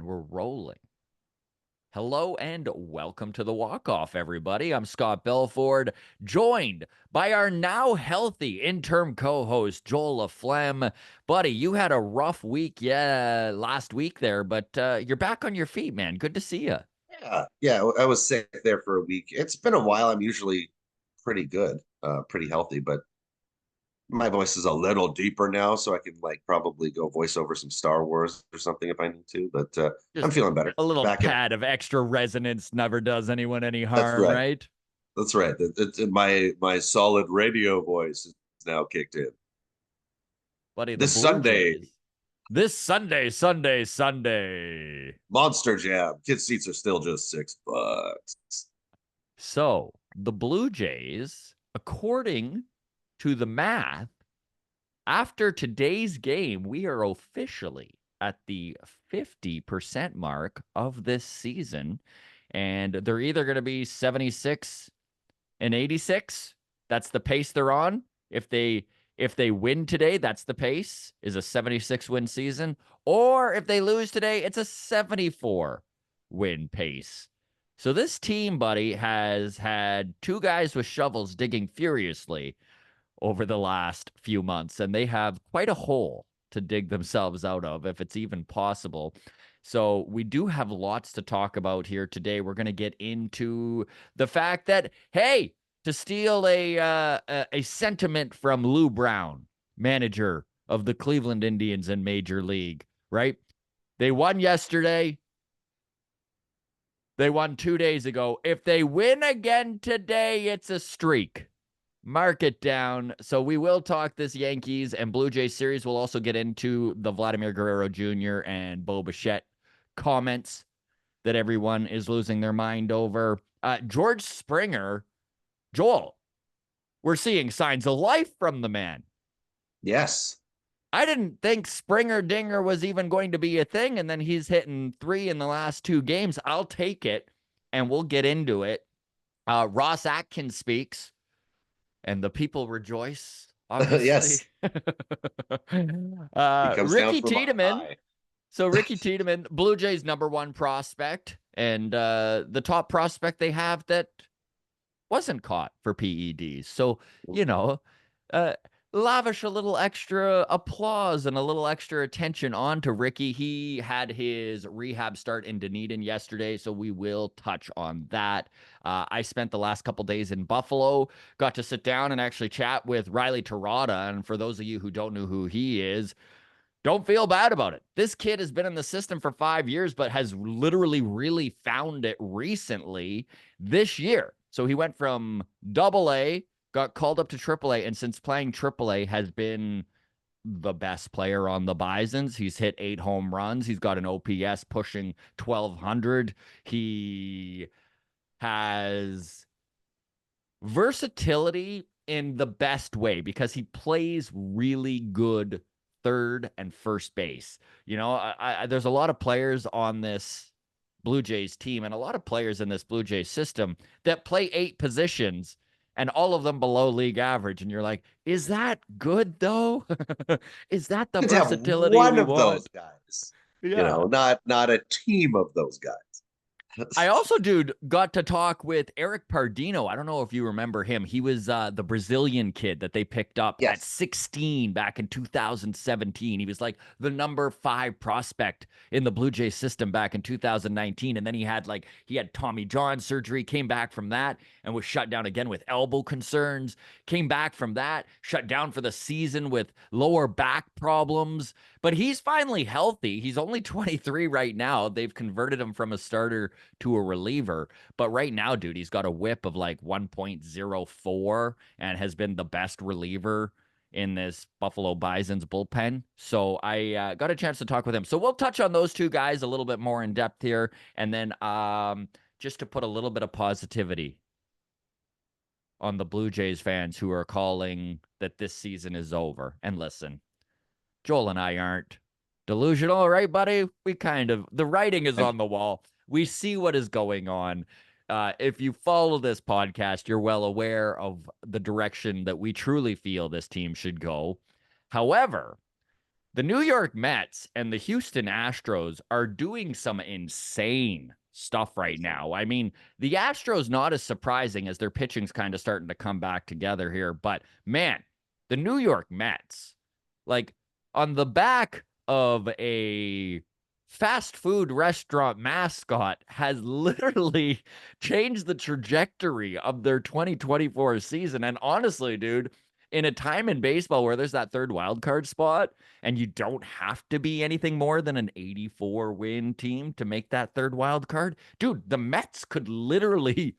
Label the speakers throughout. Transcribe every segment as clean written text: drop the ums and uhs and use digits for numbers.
Speaker 1: we're rolling. Hello and welcome to the walk-off, everybody. I'm Scott Belford, joined by our now healthy interim co-host, Joel LaFlemme. Buddy, you had a rough week, last week there, but you're back on your feet, man. Good to see you.
Speaker 2: Yeah. I was sick there for a week. It's been a while. I'm usually pretty good, pretty healthy, but my voice is a little deeper now, so I can probably go voice over some Star Wars or something if I need to. But I'm
Speaker 1: Just
Speaker 2: feeling better.
Speaker 1: a little
Speaker 2: Back at it.
Speaker 1: pad of extra resonance never does anyone any
Speaker 2: That's
Speaker 1: harm,
Speaker 2: right.
Speaker 1: right?
Speaker 2: That's right. My solid radio voice is now kicked in.
Speaker 1: Buddy, the
Speaker 2: This
Speaker 1: Blue
Speaker 2: Sunday,
Speaker 1: Jays. This Sunday.
Speaker 2: Monster Jam. Kids seats are still just $6.
Speaker 1: So the Blue Jays, according to the math, after today's game, we are officially at the 50% mark of this season. And they're either going to be 76 and 86. That's the pace they're on. If they win today, that's the pace, is a 76 win season. Or if they lose today, it's a 74 win pace. So this team, buddy, has had two guys with shovels digging furiously over the last few months, and they have quite a hole to dig themselves out of, if it's even possible. So we do have lots to talk about here today. We're going to get into the fact that, hey, to steal a sentiment from Lou Brown, manager of the Cleveland Indians in Major League, right? They won yesterday. They won 2 days ago. If they win again today, it's a streak. Mark it down. So we will talk this Yankees and Blue Jays series. We'll also get into the Vladimir Guerrero Jr. and Bo Bichette comments that everyone is losing their mind over. George Springer, Joel, we're seeing signs of life from the man.
Speaker 2: Yes.
Speaker 1: I didn't think Springer Dinger was even going to be a thing, and then he's hitting 3 in the last 2 games. I'll take it, and we'll get into it. Ross Atkins speaks, and the people rejoice, obviously.
Speaker 2: Yes. He comes down
Speaker 1: Ricky
Speaker 2: from on
Speaker 1: Tiedemann.
Speaker 2: high.
Speaker 1: So Ricky Tiedemann, Blue Jays #1 prospect, and the top prospect they have that wasn't caught for PEDs. So, lavish a little extra applause and a little extra attention on to Ricky. He had his rehab start in Dunedin yesterday, so we will touch on that. I spent the last couple days in Buffalo, got to sit down and actually chat with Riley Terada, and for those of you who don't know who he is, don't feel bad about it. This kid has been in the system for 5 years, but has literally really found it recently this year. So he went from AA, got called up to AAA, and since playing AAA has been the best player on the Bisons. He's hit 8 home runs. He's got an OPS pushing 1,200. He has versatility in the best way because he plays really good third and first base. There's a lot of players on this Blue Jays team and a lot of players in this Blue Jays system that play 8 positions and all of them below league average. And you're like, is that good though? Is that the
Speaker 2: Good to have
Speaker 1: versatility
Speaker 2: one
Speaker 1: we
Speaker 2: of those
Speaker 1: want?
Speaker 2: guys.
Speaker 1: Yeah.
Speaker 2: Not a team of those guys.
Speaker 1: I also, dude, got to talk with Eric Pardino. I don't know if you remember him. He was the Brazilian kid that they picked up at
Speaker 2: Yes.
Speaker 1: 16 back in 2017. He was like the number 5 prospect in the Blue Jays system back in 2019. And then he had Tommy John surgery, came back from that and was shut down again with elbow concerns, came back from that, shut down for the season with lower back problems. But he's finally healthy. He's only 23 right now. They've converted him from a starter to a reliever. But right now, dude, he's got a whip of like 1.04 and has been the best reliever in this Buffalo Bison's bullpen. So I got a chance to talk with him. So we'll touch on those two guys a little bit more in depth here. And then just to put a little bit of positivity on the Blue Jays fans who are calling that this season is over. And listen, Joel and I aren't delusional, right, buddy? The writing is on the wall. We see what is going on. If you follow this podcast, you're well aware of the direction that we truly feel this team should go. However, The New York Mets and the Houston Astros are doing some insane stuff right now. I mean, the Astros not as surprising as their pitching's kind of starting to come back together here, but man, the New York Mets, like on the back of a fast food restaurant mascot, has literally changed the trajectory of their 2024 season. And honestly, dude, in a time in baseball where there's that third wild card spot and you don't have to be anything more than an 84 win team to make that third wild card, dude, the Mets could literally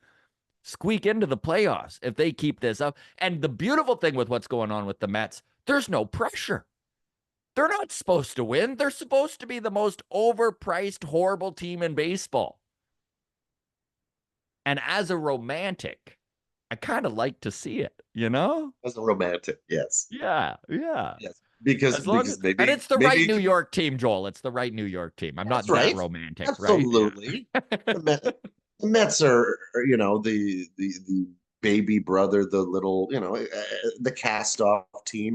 Speaker 1: squeak into the playoffs if they keep this up. And the beautiful thing with what's going on with the Mets, there's no pressure. They're not supposed to win. They're supposed to be the most overpriced, horrible team in baseball. And as a romantic, I kind of like to see it, you know?
Speaker 2: As a romantic, yes.
Speaker 1: Yeah, yeah.
Speaker 2: Yes. Because
Speaker 1: As long as,
Speaker 2: because
Speaker 1: and
Speaker 2: maybe
Speaker 1: it's the right
Speaker 2: maybe
Speaker 1: New York team, Joel. It's the right New York team. I'm
Speaker 2: that's
Speaker 1: not that
Speaker 2: right.
Speaker 1: romantic, right? Yeah.
Speaker 2: Absolutely. The Mets are, the baby brother, the little, the cast off team.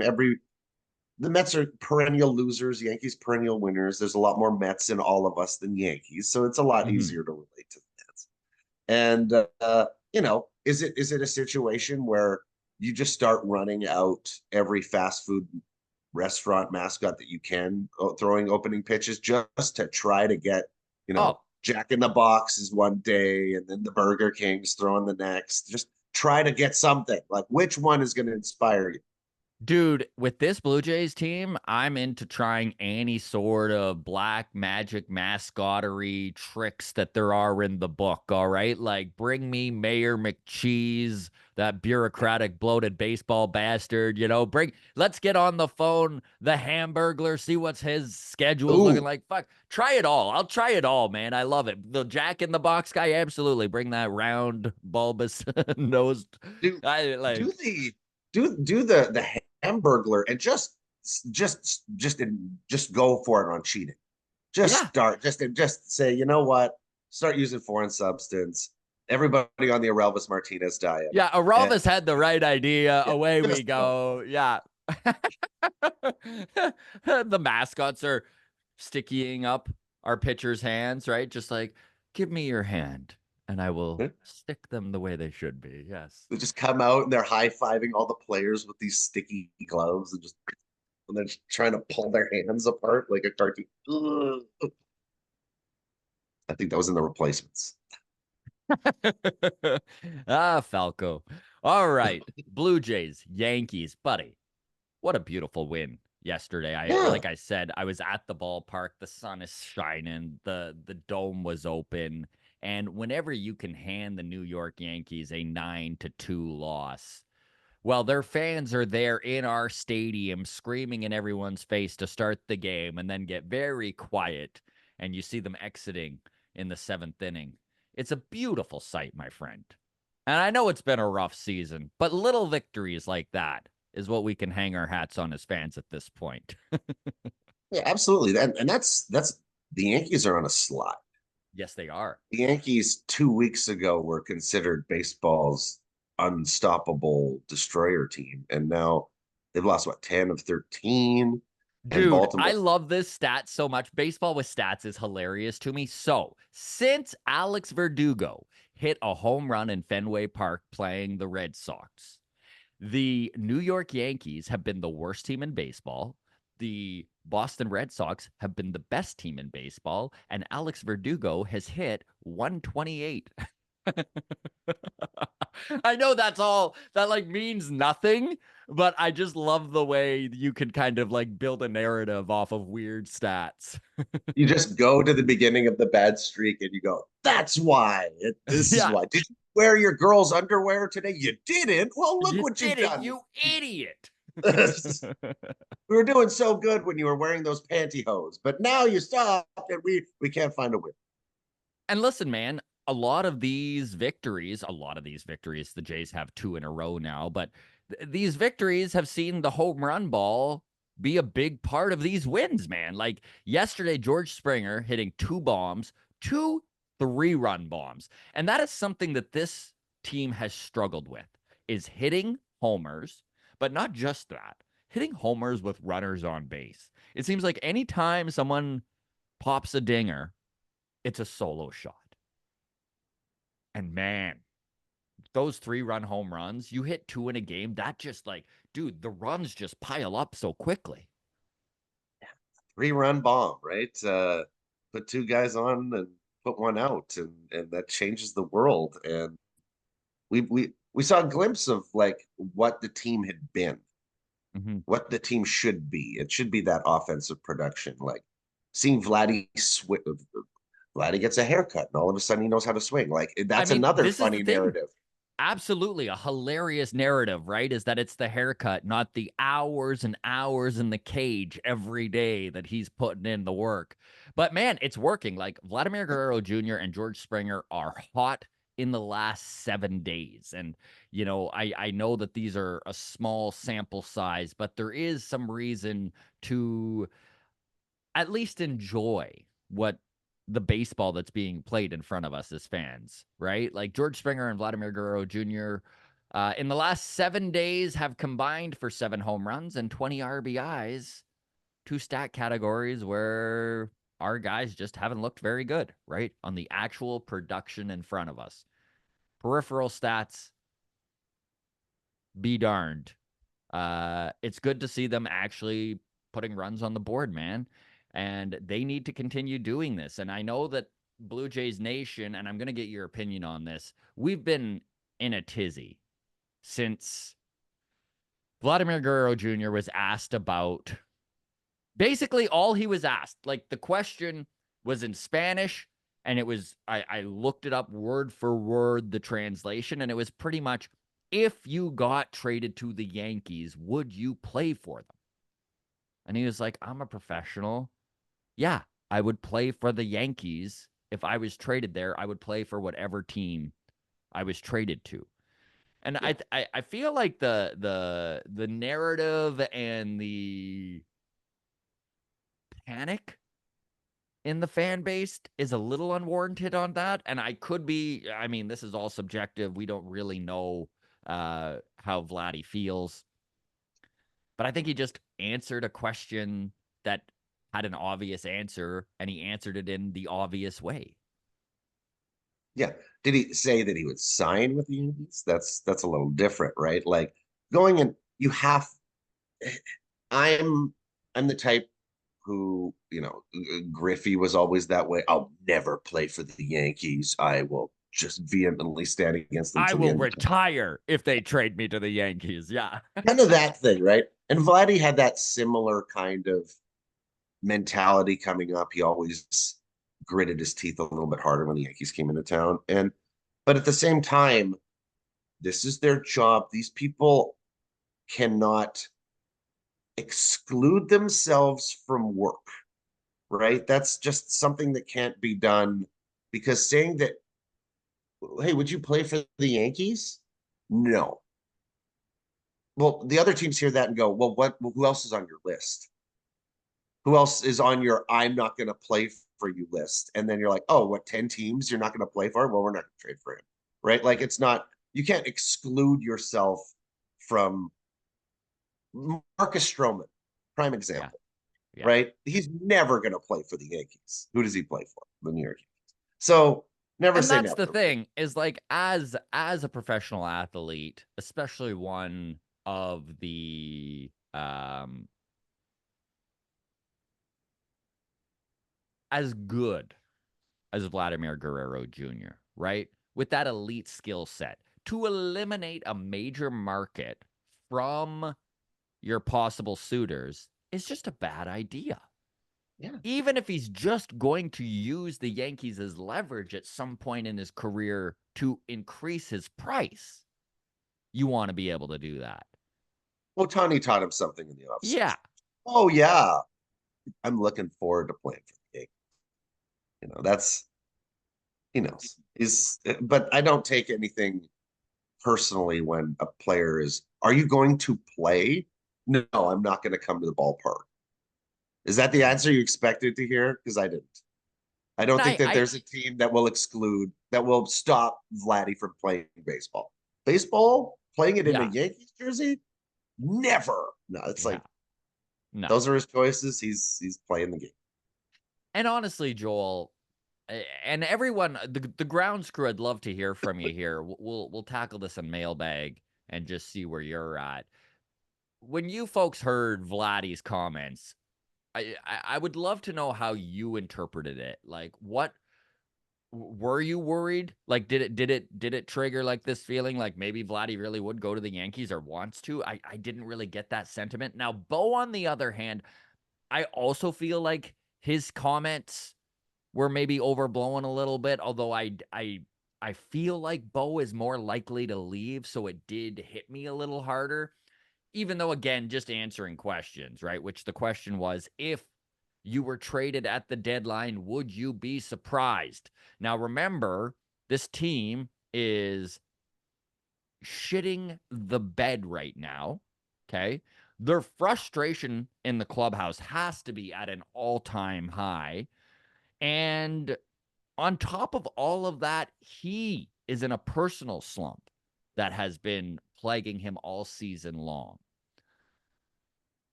Speaker 2: The Mets are perennial losers, Yankees perennial winners. There's a lot more Mets in all of us than Yankees, so it's a lot
Speaker 1: Mhm.
Speaker 2: easier to relate to the Mets. And is it a situation where you just start running out every fast food restaurant mascot that you can, throwing opening pitches just to try to get,
Speaker 1: Oh,
Speaker 2: Jack in the Box is one day, and then the Burger King's throwing the next. Just try to get something. Like, which one is going to inspire you?
Speaker 1: dude, with this Blue Jays team, I'm into trying any sort of black magic mascottery tricks that there are in the book. All right. Like, bring me Mayor McCheese, that bureaucratic, bloated baseball bastard. Let's get on the phone, the Hamburglar, see what's his schedule's looking
Speaker 2: Ooh,
Speaker 1: like. Fuck, try it all. I'll try it all, man. I love it. The Jack in the Box guy, absolutely. Bring that round, bulbous nosed.
Speaker 2: do
Speaker 1: I
Speaker 2: do
Speaker 1: like,
Speaker 2: the do the Hamburglar and just go for it on cheating. Just
Speaker 1: yeah.
Speaker 2: start, just say, you know what? Start using foreign substance. Everybody on the Arelvis Martinez diet,
Speaker 1: Yeah,
Speaker 2: and
Speaker 1: Aralvis had the right idea.
Speaker 2: yeah,
Speaker 1: Away we
Speaker 2: just go.
Speaker 1: go. Yeah. The mascots are stickying up our pitcher's hands, right? Just like, give me your hand and I will stick them the way they should be. Yes.
Speaker 2: They just come out and they're high fiving all the players with these sticky gloves and then just trying to pull their hands apart like a cartoon. Ugh. I think that was in the replacements.
Speaker 1: Falco. All right. Blue Jays, Yankees, buddy. What a beautiful win yesterday.
Speaker 2: Yeah,
Speaker 1: Like I said, I was at the ballpark. The sun is shining. The dome was open. And whenever you can hand the New York Yankees a 9-2 loss, well, their fans are there in our stadium screaming in everyone's face to start the game and then get very quiet. And you see them exiting in the seventh inning. It's a beautiful sight, my friend. And I know it's been a rough season, but little victories like that is what we can hang our hats on as fans at this point.
Speaker 2: yeah, absolutely. And that's the Yankees are on a slide.
Speaker 1: Yes, they are.
Speaker 2: The Yankees 2 weeks ago were considered baseball's unstoppable destroyer team, and now they've lost what 10 of 13, and
Speaker 1: Dude, I
Speaker 2: Baltimore.
Speaker 1: love this stat so much. Baseball with stats is hilarious to me. So, since Alex Verdugo hit a home run in Fenway Park playing the Red Sox, the New York Yankees have been the worst team in baseball. The Boston Red Sox have been the best team in baseball, and Alex Verdugo has hit 128. I know that's all that like means nothing, but I just love the way you can kind of like build a narrative off of weird stats.
Speaker 2: You just go to the beginning of the bad streak and you go, that's why. This is
Speaker 1: Yeah,
Speaker 2: why. Did you wear your girl's underwear today? You didn't. Well, look
Speaker 1: you
Speaker 2: what you've
Speaker 1: did it,
Speaker 2: done.
Speaker 1: you idiot.
Speaker 2: We were doing so good when you were wearing those pantyhose, but now you stopped and we can't find a win.
Speaker 1: And listen, man, a lot of these victories, the Jays have two in a row now, but these victories have seen the home run ball be a big part of these wins, man. Like yesterday, George Springer hitting two bombs, two 3-run bombs. And that is something that this team has struggled with is hitting homers, but not just that, hitting homers with runners on base. It seems like anytime someone pops a dinger, it's a solo shot. And man, those 3-run home runs, you hit 2 in a game, that just like, dude, the runs just pile up so quickly.
Speaker 2: 3-run bomb, right? Put 2 guys on and put 1 out, and that changes the world. And we saw a glimpse of like what the team had been, what the team should be. It should be that offensive production, like seeing Vladdy gets a haircut, and all of a sudden he knows how to swing. Like
Speaker 1: I
Speaker 2: that's
Speaker 1: mean,
Speaker 2: another
Speaker 1: this is the
Speaker 2: funny
Speaker 1: thing.
Speaker 2: narrative.
Speaker 1: Absolutely a hilarious narrative, right? Is that it's the haircut, not the hours and hours in the cage every day that he's putting in the work. But man, it's working. Like Vladimir Guerrero Jr. and George Springer are hot in the last 7 days. And, you know, I know that these are a small sample size, but there is some reason to at least enjoy what the baseball that's being played in front of us as fans, right? Like George Springer and Vladimir Guerrero Jr. In the last 7 days have combined for 7 home runs and 20 RBIs, 2 stat categories where our guys just haven't looked very good, right? On the actual production in front of us. Peripheral stats, be darned. It's good to see them actually putting runs on the board, man. And they need to continue doing this. And I know that Blue Jays Nation, and I'm going to get your opinion on this, we've been in a tizzy since Vladimir Guerrero Jr. was asked about basically all he was asked. Like the question was in Spanish, and it was, I looked it up word for word, the translation, and it was pretty much, if you got traded to the Yankees, would you play for them? And he was like, I'm a professional. Yeah, I would play for the Yankees. If I was traded there, I would play for whatever team I was traded to. And
Speaker 2: Yeah.
Speaker 1: I feel like the narrative and the panic in the fan base is a little unwarranted on that. And I could be, I mean, this is all subjective. We don't really know how Vladdy feels. But I think he just answered a question that had an obvious answer, and he answered it in the obvious way.
Speaker 2: Yeah. Did he say that he would sign with the Yankees? That's a little different, right? Like going in, you have. I'm I'm the type who, Griffey was always that way. I'll never play for the Yankees. I will just vehemently stand against them
Speaker 1: I
Speaker 2: till the
Speaker 1: will
Speaker 2: end of time.
Speaker 1: retire if they trade me to the Yankees. Yeah.
Speaker 2: Kind of that thing, right? And Vladdy had that similar kind of mentality coming up. He always gritted his teeth a little bit harder when the Yankees came into town. But at the same time, this is their job. These people cannot exclude themselves from work, right? That's just something that can't be done because saying that, hey, would you play for the Yankees? No. Well, the other teams hear that and go, well, who else is on your list? Who else is on your I'm not going to play for you list? And then you're like, oh, what, 10 teams you're not going to play for? Well, we're not going to trade for him, right? Like it's not, you can't exclude yourself from Marcus Stroman, prime
Speaker 1: Yeah.
Speaker 2: example,
Speaker 1: Yeah.
Speaker 2: right? He's never going to play for the Yankees. Who does he play for? The New York Yankees. So never
Speaker 1: And
Speaker 2: say
Speaker 1: that's the
Speaker 2: never.
Speaker 1: thing is like as a professional athlete, especially one of the as good as Vladimir Guerrero Jr., right? With that elite skill set, to eliminate a major market from your possible suitors is just a bad idea.
Speaker 2: Yeah.
Speaker 1: Even if he's just going to use the Yankees as leverage at some point in his career to increase his price, you want to be able to do that.
Speaker 2: Otani taught him something in the
Speaker 1: Yeah.
Speaker 2: offseason. Oh, yeah. I'm looking forward to playing for the Yankees. That's, he knows. But I don't take anything personally when a player is, are you going to play? No, I'm not going to come to the ballpark. Is that the answer you expected to hear? Because I didn't. I
Speaker 1: And
Speaker 2: don't think that there's a team that will stop Vladdy from playing baseball. Baseball, playing it in a
Speaker 1: yeah.
Speaker 2: Yankees jersey? Never. No, it's
Speaker 1: Yeah.
Speaker 2: like
Speaker 1: No.
Speaker 2: those are his choices. He's playing the game.
Speaker 1: And honestly, Joel, and everyone, the grounds crew, I'd love to hear from you here. We'll tackle this in mailbag and just see where you're at. When you folks heard Vladdy's comments, I would love to know how you interpreted it. Like, what were you worried? Like, did it trigger like this feeling like maybe Vladdy really would go to the Yankees or wants to? I didn't really get that sentiment. Now, Bo, on the other hand, I also feel like his comments were maybe overblown a little bit, although I feel like Bo is more likely to leave, so it did hit me a little harder. Even though, again, just answering questions, right? Which the question was, if you were traded at the deadline, would you be surprised? Now, remember, this team is shitting the bed right now. Okay. Their frustration in the clubhouse has to be at an all-time high. And on top of all of that, he is in a personal slump that has been plaguing him all season long.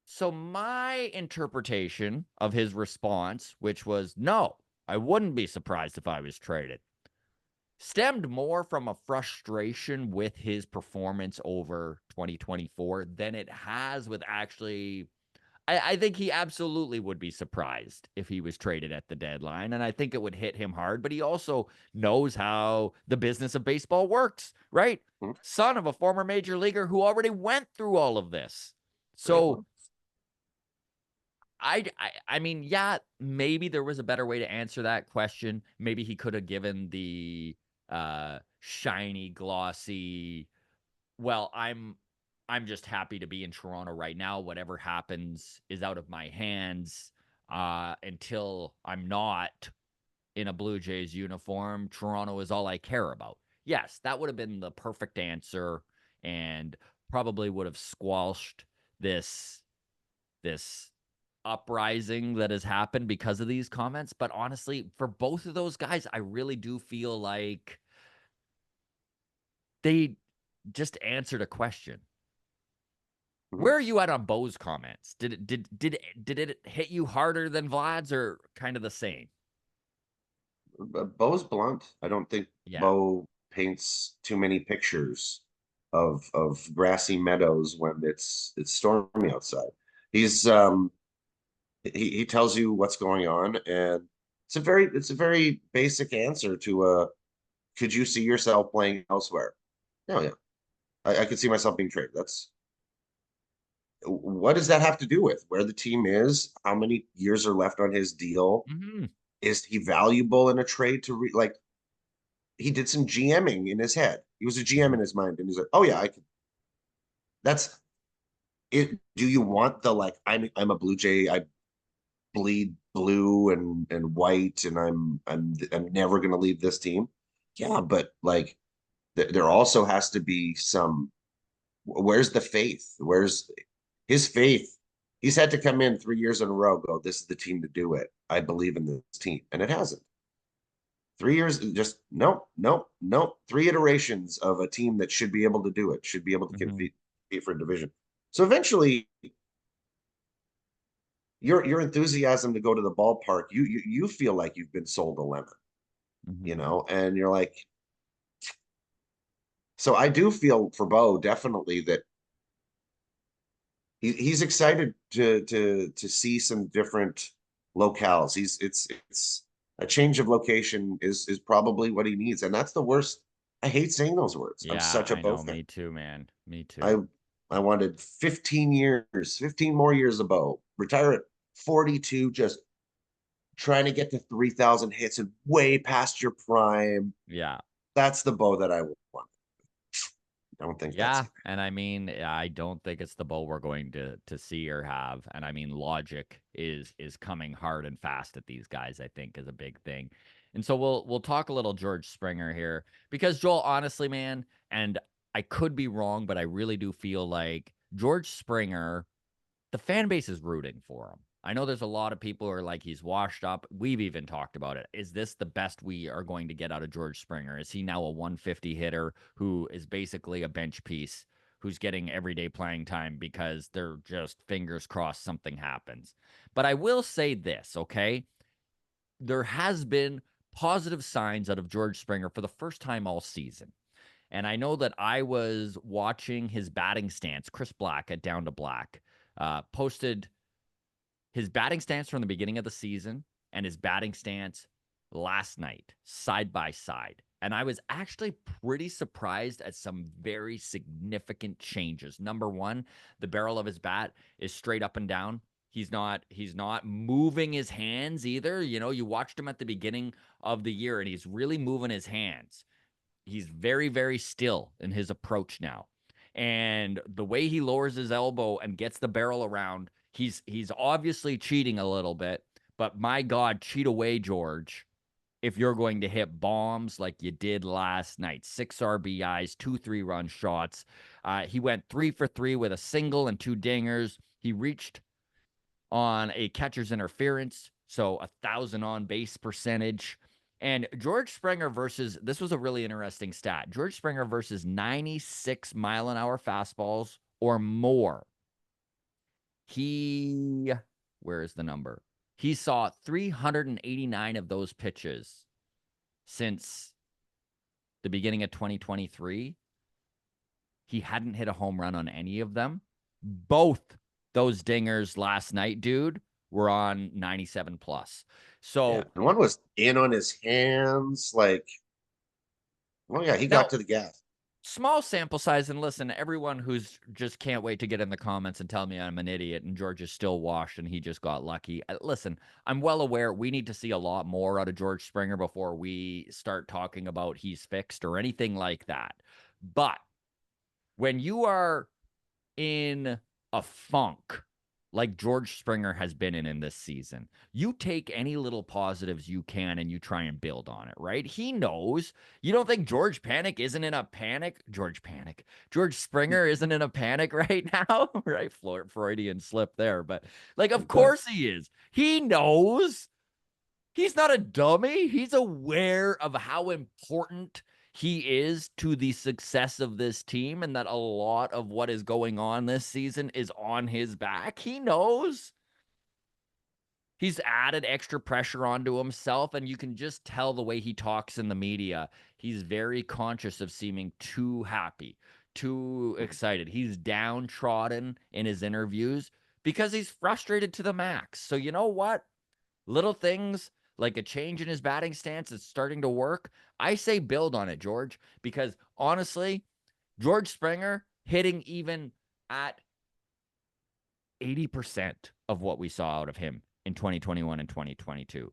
Speaker 1: So my interpretation of his response, which was no, I wouldn't be surprised if I was traded, stemmed more from a frustration with his performance over 2024 than it has with actually. I think he absolutely would be surprised if he was traded at the deadline. And I think it would hit him hard, but he also knows how the business of baseball works, right?
Speaker 2: Hmm,
Speaker 1: Son of a former major leaguer who already went through all of this.
Speaker 2: great
Speaker 1: So
Speaker 2: one.
Speaker 1: I mean, yeah, maybe there was a better way to answer that question. Maybe he could have given the shiny, glossy, well, I'm just happy to be in Toronto right now. Whatever happens is out of my hands. Until I'm not in a Blue Jays uniform, Toronto is all I care about. Yes, that would have been the perfect answer and probably would have squashed this uprising that has happened because of these comments. But honestly, for both of those guys, I really do feel like they just answered a question.
Speaker 2: Mhm.
Speaker 1: Where are you at on Bo's comments? Did it hit you harder than Vlad's or kind of the same?
Speaker 2: Bo's blunt. I don't think
Speaker 1: Yeah.
Speaker 2: Bo paints too many pictures of grassy meadows when it's stormy outside. He's he tells you what's going on, and it's a very basic answer to a could you see yourself playing elsewhere? Oh yeah, I could see myself being traded. That's what does that have to do with where the team is? How many years are left on his deal?
Speaker 1: Mhm.
Speaker 2: Is he valuable in a trade to like he did some GMing in his head. He was a GM
Speaker 1: Mhm.
Speaker 2: in his mind, and he's like, "Oh yeah, I can." That's it. Do you want the like? I'm a Blue Jay. I bleed blue and white, and I'm never gonna leave this team. Yeah, but like there also has to be some. Where's the faith? Where's his faith? He's had to come in 3 years in a row. Go, this is the team to do it. I believe in this team, and it hasn't. 3 years, just nope, nope, nope. Three iterations of a team that should be able to do it, should be able to
Speaker 1: Mhm.
Speaker 2: compete for a division. So eventually, your enthusiasm to go to the ballpark, you feel like you've been sold a lemon,
Speaker 1: Mhm.
Speaker 2: and you're like, so I do feel for Bo definitely that he's excited to see some different locales. It's a change of location is probably what he needs, and that's the worst. I hate saying those words. I'm
Speaker 1: Yeah,
Speaker 2: such a
Speaker 1: I
Speaker 2: Bo
Speaker 1: know.
Speaker 2: fan.
Speaker 1: Me too, man. Me
Speaker 2: I
Speaker 1: too.
Speaker 2: I wanted 15 years, 15 more years of Bo. Retire at 42, just trying to get to 3,000 hits and way past your prime.
Speaker 1: Yeah.
Speaker 2: That's the Bo that I want. I don't think that's
Speaker 1: Yeah,
Speaker 2: it.
Speaker 1: and I mean, I don't think it's the bowl we're going to see or have. And I mean, logic is coming hard and fast at these guys, I think, is a big thing. And so we'll talk a little George Springer here because Joel, honestly, man, and I could be wrong, but I really do feel like George Springer, the fan base is rooting for him. I know there's a lot of people who are like he's washed up. We've even talked about it. Is this the best we are going to get out of George Springer? Is he now a 150 hitter who is basically a bench piece who's getting everyday playing time because they're just fingers crossed something happens. But I will say this, okay? There has been positive signs out of George Springer for the first time all season. And I know that I was watching his batting stance. Chris Black at Down to Black posted his batting stance from the beginning of the season and his batting stance last night, side by side. And I was actually pretty surprised at some very significant changes. Number one, the barrel of his bat is straight up and down. He's not moving his hands either. You know, you watched him at the beginning of the year and he's really moving his hands. He's very, very still in his approach now. And the way he lowers his elbow and gets the barrel around, he's obviously cheating a little bit, but my God, cheat away, George, if you're going to hit bombs like you did last night. 6 RBIs, 2 3-run shots. He went 3 for 3 with a single and 2 dingers. He reached on a catcher's interference, so 1,000 on base percentage. And George Springer versus, this was a really interesting stat. George Springer versus 96 mile an hour fastballs or more. Where is the number? He saw 389 of those pitches since the beginning of 2023. He hadn't hit a home run on any of them. Both those dingers last night, dude, were on 97 plus.
Speaker 2: Yeah,
Speaker 1: So
Speaker 2: and one was in on his hands. Like, oh yeah, he
Speaker 1: now,
Speaker 2: got to the gas.
Speaker 1: small sample size, and listen, everyone who's just can't wait to get in the comments and tell me I'm an idiot and George is still washed and he just got lucky. Listen, I'm well aware we need to see a lot more out of George Springer before we start talking about he's fixed or anything like that. But when you are in a funk like George Springer has been in this season, you take any little positives you can and you try and build on it, right? He knows. You don't think George Panic isn't in a panic? George Springer isn't in a panic right now, right? Freudian slip there, but like, of course he is. He knows. He's not a dummy. He's aware of how important he is to the success of this team and that a lot of what is going on this season is on his back. He knows. He's added extra pressure onto himself, and you can just tell the way he talks in the media. He's very conscious of seeming too happy, too excited. He's downtrodden in his interviews because he's frustrated to the max. So, you know what? Little things like a change in his batting stance is starting to work. I say build on it, George, because honestly, George Springer hitting even at 80% of what we saw out of him in 2021 and 2022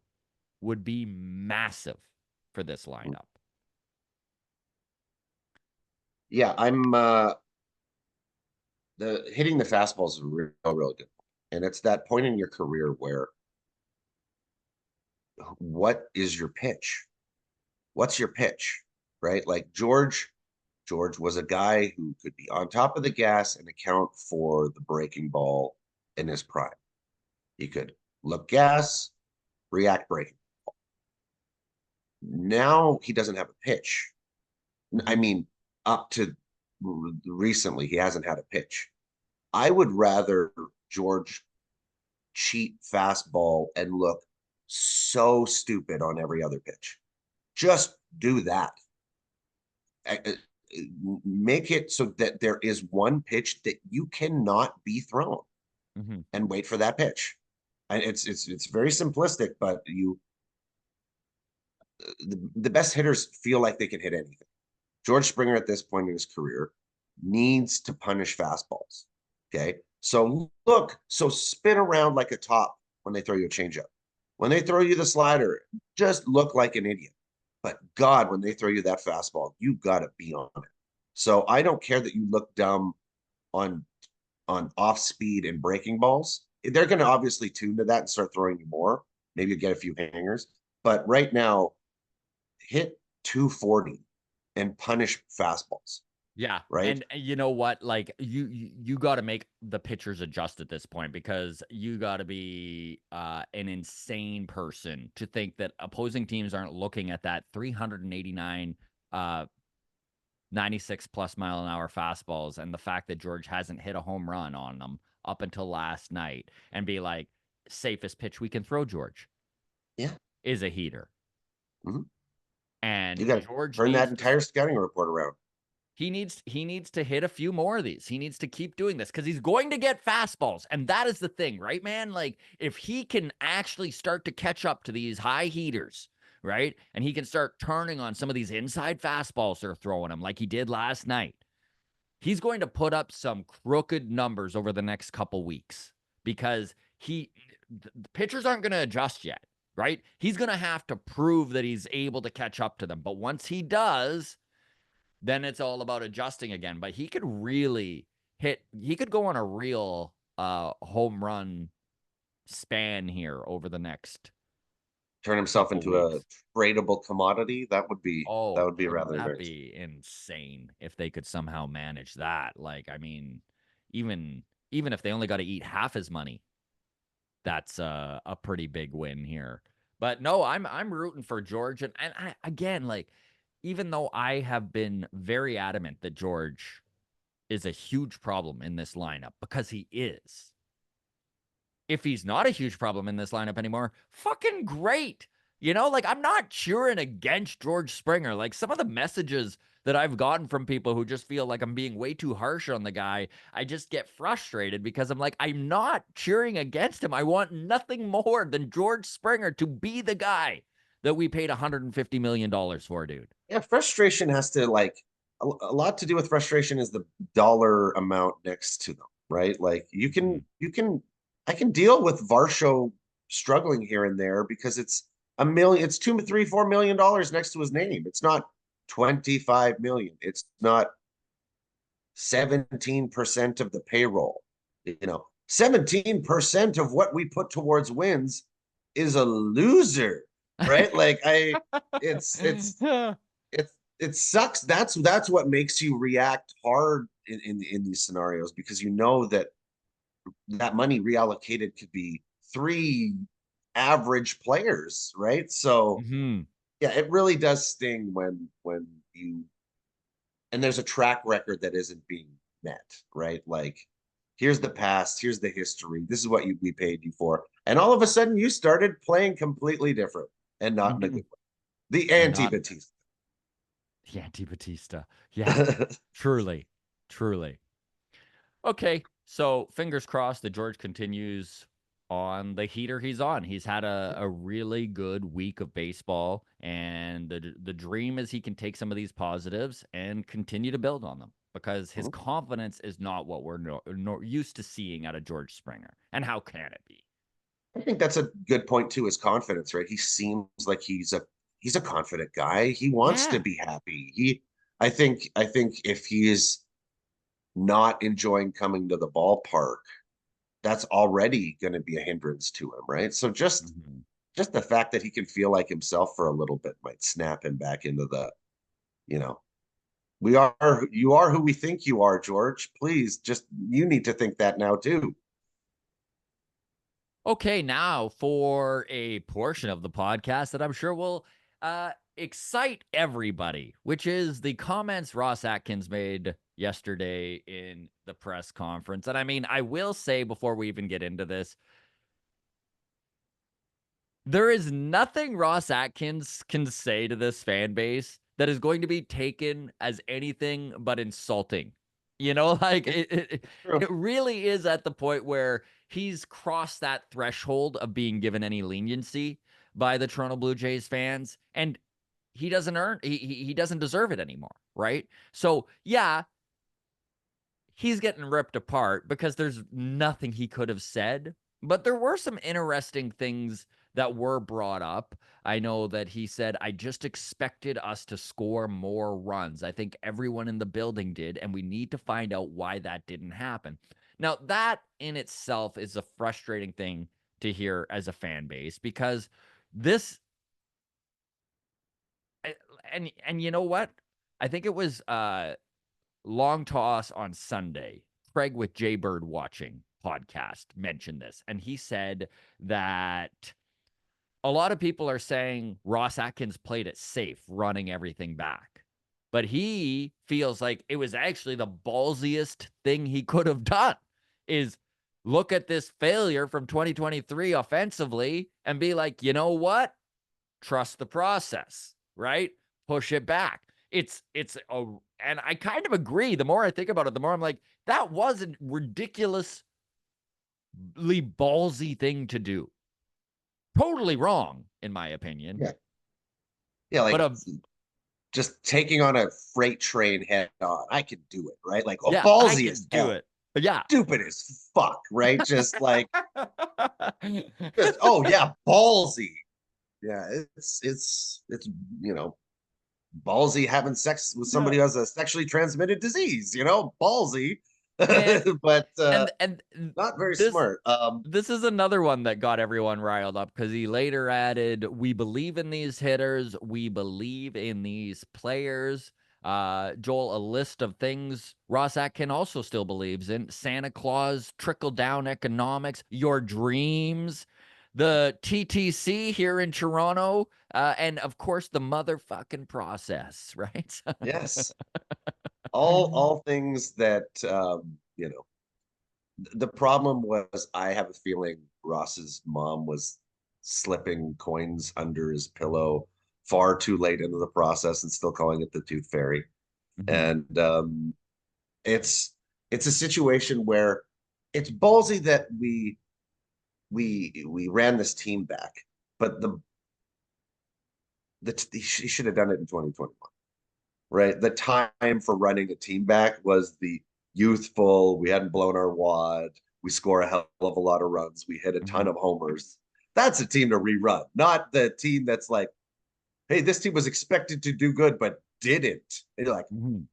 Speaker 1: would be massive for this lineup.
Speaker 2: Yeah, I'm the hitting the fastball is real good. And it's that point in your career where what is your pitch? What's your pitch? Right? Like George was a guy who could be on top of the gas and account for the breaking ball in his prime. He could look gas, react breaking. Now he doesn't have a pitch. I mean, up to recently, he hasn't had a pitch. I would rather George cheat fastball and look so stupid on every other pitch. Just do that. Make it so that there is one pitch that you cannot be thrown and wait for that pitch. And it's very simplistic, but the best hitters feel like they can hit anything. George Springer at this point in his career needs to punish fastballs. Okay. So spin around like a top when they throw you a changeup. When they throw you the slider, just look like an idiot. But God, when they throw you that fastball, you got to be on it. So I don't care that you look dumb on off speed and breaking balls. They're going to obviously tune to that and start throwing you more. Maybe you get a few hangers. But right now, hit 240 and punish fastballs.
Speaker 1: Yeah.
Speaker 2: Right.
Speaker 1: And you know what? Like you got to make the pitchers adjust at this point because you got to be an insane person to think that opposing teams aren't looking at that 389 96 plus mile an hour fastballs, and the fact that George hasn't hit a home run on them up until last night, and be like, safest pitch we can throw, George,
Speaker 2: Yeah.
Speaker 1: is a heater.
Speaker 2: Hmm. You
Speaker 1: And
Speaker 2: got to
Speaker 1: George
Speaker 2: turn that
Speaker 1: needs to
Speaker 2: entire scouting report around.
Speaker 1: he needs to hit a few more of these. He needs to keep doing this because he's going to get fastballs. And that is the thing, right, man? Like, if he can actually start to catch up to these high heaters, right? And he can start turning on some of these inside fastballs they're throwing him like he did last night. He's going to put up some crooked numbers over the next couple weeks because the pitchers aren't going to adjust yet, right? He's going to have to prove that he's able to catch up to them. But once he does, then it's all about adjusting again. But he could really he could go on a real home run span here over the next
Speaker 2: Turn himself
Speaker 1: couple
Speaker 2: into a
Speaker 1: weeks.
Speaker 2: tradable commodity. That
Speaker 1: Oh,
Speaker 2: would be
Speaker 1: wouldn't
Speaker 2: rather
Speaker 1: that
Speaker 2: nice.
Speaker 1: be insane if they could somehow manage that? Like, I mean, even if they only got to eat half his money, that's a pretty big win here. But no, I'm rooting for George, and I, again, like, even though I have been very adamant that George is a huge problem in this lineup because he is. If he's not a huge problem in this lineup anymore, fucking great. You know, like, I'm not cheering against George Springer. Like, some of the messages that I've gotten from people who just feel like I'm being way too harsh on the guy, I just get frustrated because I'm like, I'm not cheering against him. I want nothing more than George Springer to be the guy that we paid $150 million for, dude.
Speaker 2: Yeah, frustration has to like a lot to do with frustration is the dollar amount next to them, right? Like
Speaker 1: Mhm.
Speaker 2: I can deal with Varsho struggling here and there because it's a million, it's 2, 3, 4 million dollars next to his name. It's not 25 million. It's not 17% of the payroll. 17% of what we put towards wins is a loser, right? Like it sucks. That's what makes you react hard in these scenarios because you know that that money reallocated could be three average players, right? So
Speaker 1: Mhm.
Speaker 2: yeah, it really does sting when you and there's a track record that isn't being met, right? Like here's the past, here's the history, this is what we paid you for, and all of a sudden you started playing completely different and not in a
Speaker 1: Mhm.
Speaker 2: good way. The
Speaker 1: And
Speaker 2: anti
Speaker 1: not
Speaker 2: Batista.
Speaker 1: the anti Batista. Yeah, truly, truly. Okay, so fingers crossed that George continues on the heater he's on. He's had a really good week of baseball, and the dream is he can take some of these positives and continue to build on them because his confidence is not what we're used to seeing out of George Springer. And how can it be?
Speaker 2: I think that's a good point too, his confidence, right? He seems like he's a confident guy. He wants to
Speaker 1: Yeah.
Speaker 2: be happy. I think if he is not enjoying coming to the ballpark, that's already going to be a hindrance to him, right? So
Speaker 1: Mhm.
Speaker 2: just the fact that he can feel like himself for a little bit might snap him back into the, you know, we are you are who we think you are, George. Please, just you need to think that now too.
Speaker 1: Okay, now for a portion of the podcast that I'm sure will excite everybody, which is the comments Ross Atkins made yesterday in the press conference. And I mean, I will say before we even get into this, there is nothing Ross Atkins can say to this fan base that is going to be taken as anything but insulting. You know, like
Speaker 2: Yeah,
Speaker 1: it
Speaker 2: true.
Speaker 1: really is at the point where he's crossed that threshold of being given any leniency by the Toronto Blue Jays fans, and he doesn't deserve it anymore, right? So yeah, he's getting ripped apart because there's nothing he could have said. But there were some interesting things that were brought up. I know that he said, I just expected us to score more runs. I think everyone in the building did, and we need to find out why that didn't happen. Now, that in itself is a frustrating thing to hear as a fan base because this and you know what? I think it was Long Toss on Sunday, Craig with Jay Bird Watching podcast mentioned this. And he said that a lot of people are saying Ross Atkins played it safe, running everything back. but he feels like it was actually the ballsiest thing he could have done is look at this failure from 2023 offensively and be like, you know what? Trust the process, right? Push it back. And I kind of agree. The more I think about it, the more I'm like, that was a ridiculously ballsy thing to do. Totally wrong, in my opinion.
Speaker 2: Yeah. Yeah,
Speaker 1: But
Speaker 2: like just taking on a freight train head on. I could do it, right? Like, oh,
Speaker 1: yeah, I
Speaker 2: ballsy as
Speaker 1: can do
Speaker 2: hell,
Speaker 1: it. But yeah.
Speaker 2: stupid as fuck, right? Just like, just oh yeah, ballsy. Yeah, it's you know, ballsy having sex with
Speaker 1: Yeah.
Speaker 2: somebody who has a sexually transmitted disease. Ballsy,
Speaker 1: Man,
Speaker 2: but
Speaker 1: and
Speaker 2: not very
Speaker 1: this
Speaker 2: smart.
Speaker 1: this is another one that got everyone riled up because he later added, "We believe in these hitters. We believe in these players." Joel, a list of things Ross Atkin also still believes in: Santa Claus, trickle down economics, your dreams, the TTC here in Toronto, and of course the motherfucking process, right?
Speaker 2: Yes, all things that the problem was I have a feeling Ross's mom was slipping coins under his pillow far too late into the process and still calling it the tooth fairy.
Speaker 1: Mhm.
Speaker 2: And it's it's a situation where it's ballsy that we ran this team back, but he should have done it in 2021, right? The time for running a team back was the youthful, we hadn't blown our wad, we score a hell of a lot of runs, we hit a ton
Speaker 1: Mhm.
Speaker 2: of homers. That's a team to rerun, not the team that's like, hey, this team was expected to do good, but didn't. And you're like,
Speaker 1: Mhm.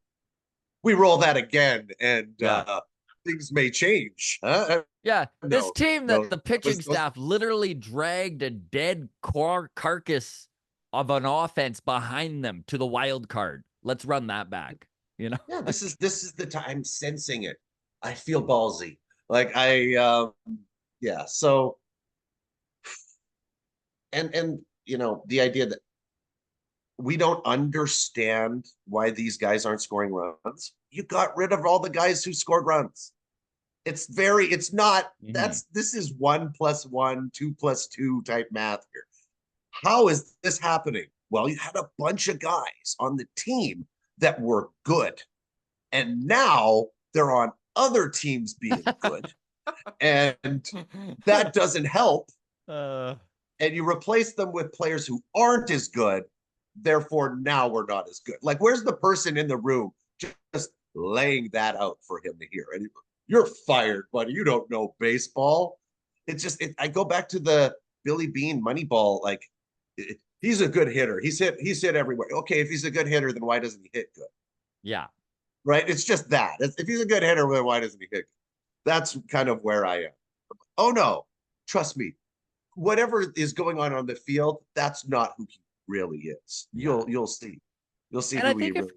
Speaker 2: we roll that again and
Speaker 1: Yeah.
Speaker 2: things may change. Huh?
Speaker 1: Yeah, this
Speaker 2: No,
Speaker 1: team that
Speaker 2: no,
Speaker 1: the pitching
Speaker 2: those,
Speaker 1: staff literally dragged a dead carcass of an offense behind them to the wild card. Let's run that back. You know?
Speaker 2: yeah, this is the time I'm sensing it. I feel ballsy. Like yeah. So and the idea that we don't understand why these guys aren't scoring runs. You got rid of all the guys who scored runs. It's not,
Speaker 1: Mhm.
Speaker 2: this is 1+1, 2+2 type math here. How is this happening? Well, you had a bunch of guys on the team that were good, and now they're on other teams being good, and that doesn't help.
Speaker 1: uh,
Speaker 2: And you replace them with players who aren't as good. Therefore, now we're not as good. Like, where's the person in the room just laying that out for him to hear? And you're fired, buddy. You don't know baseball. I go back to the Billy Bean Moneyball. Like, he's a good hitter. He's hit everywhere. Okay, if he's a good hitter, then why doesn't he hit good?
Speaker 1: yeah.
Speaker 2: Right? It's just that. If he's a good hitter, then why doesn't he hit good? That's kind of where I am. Oh no, trust me, whatever is going on the field, that's not who he really is.
Speaker 1: Yeah.
Speaker 2: You'll see
Speaker 1: And I
Speaker 2: who he
Speaker 1: think
Speaker 2: really.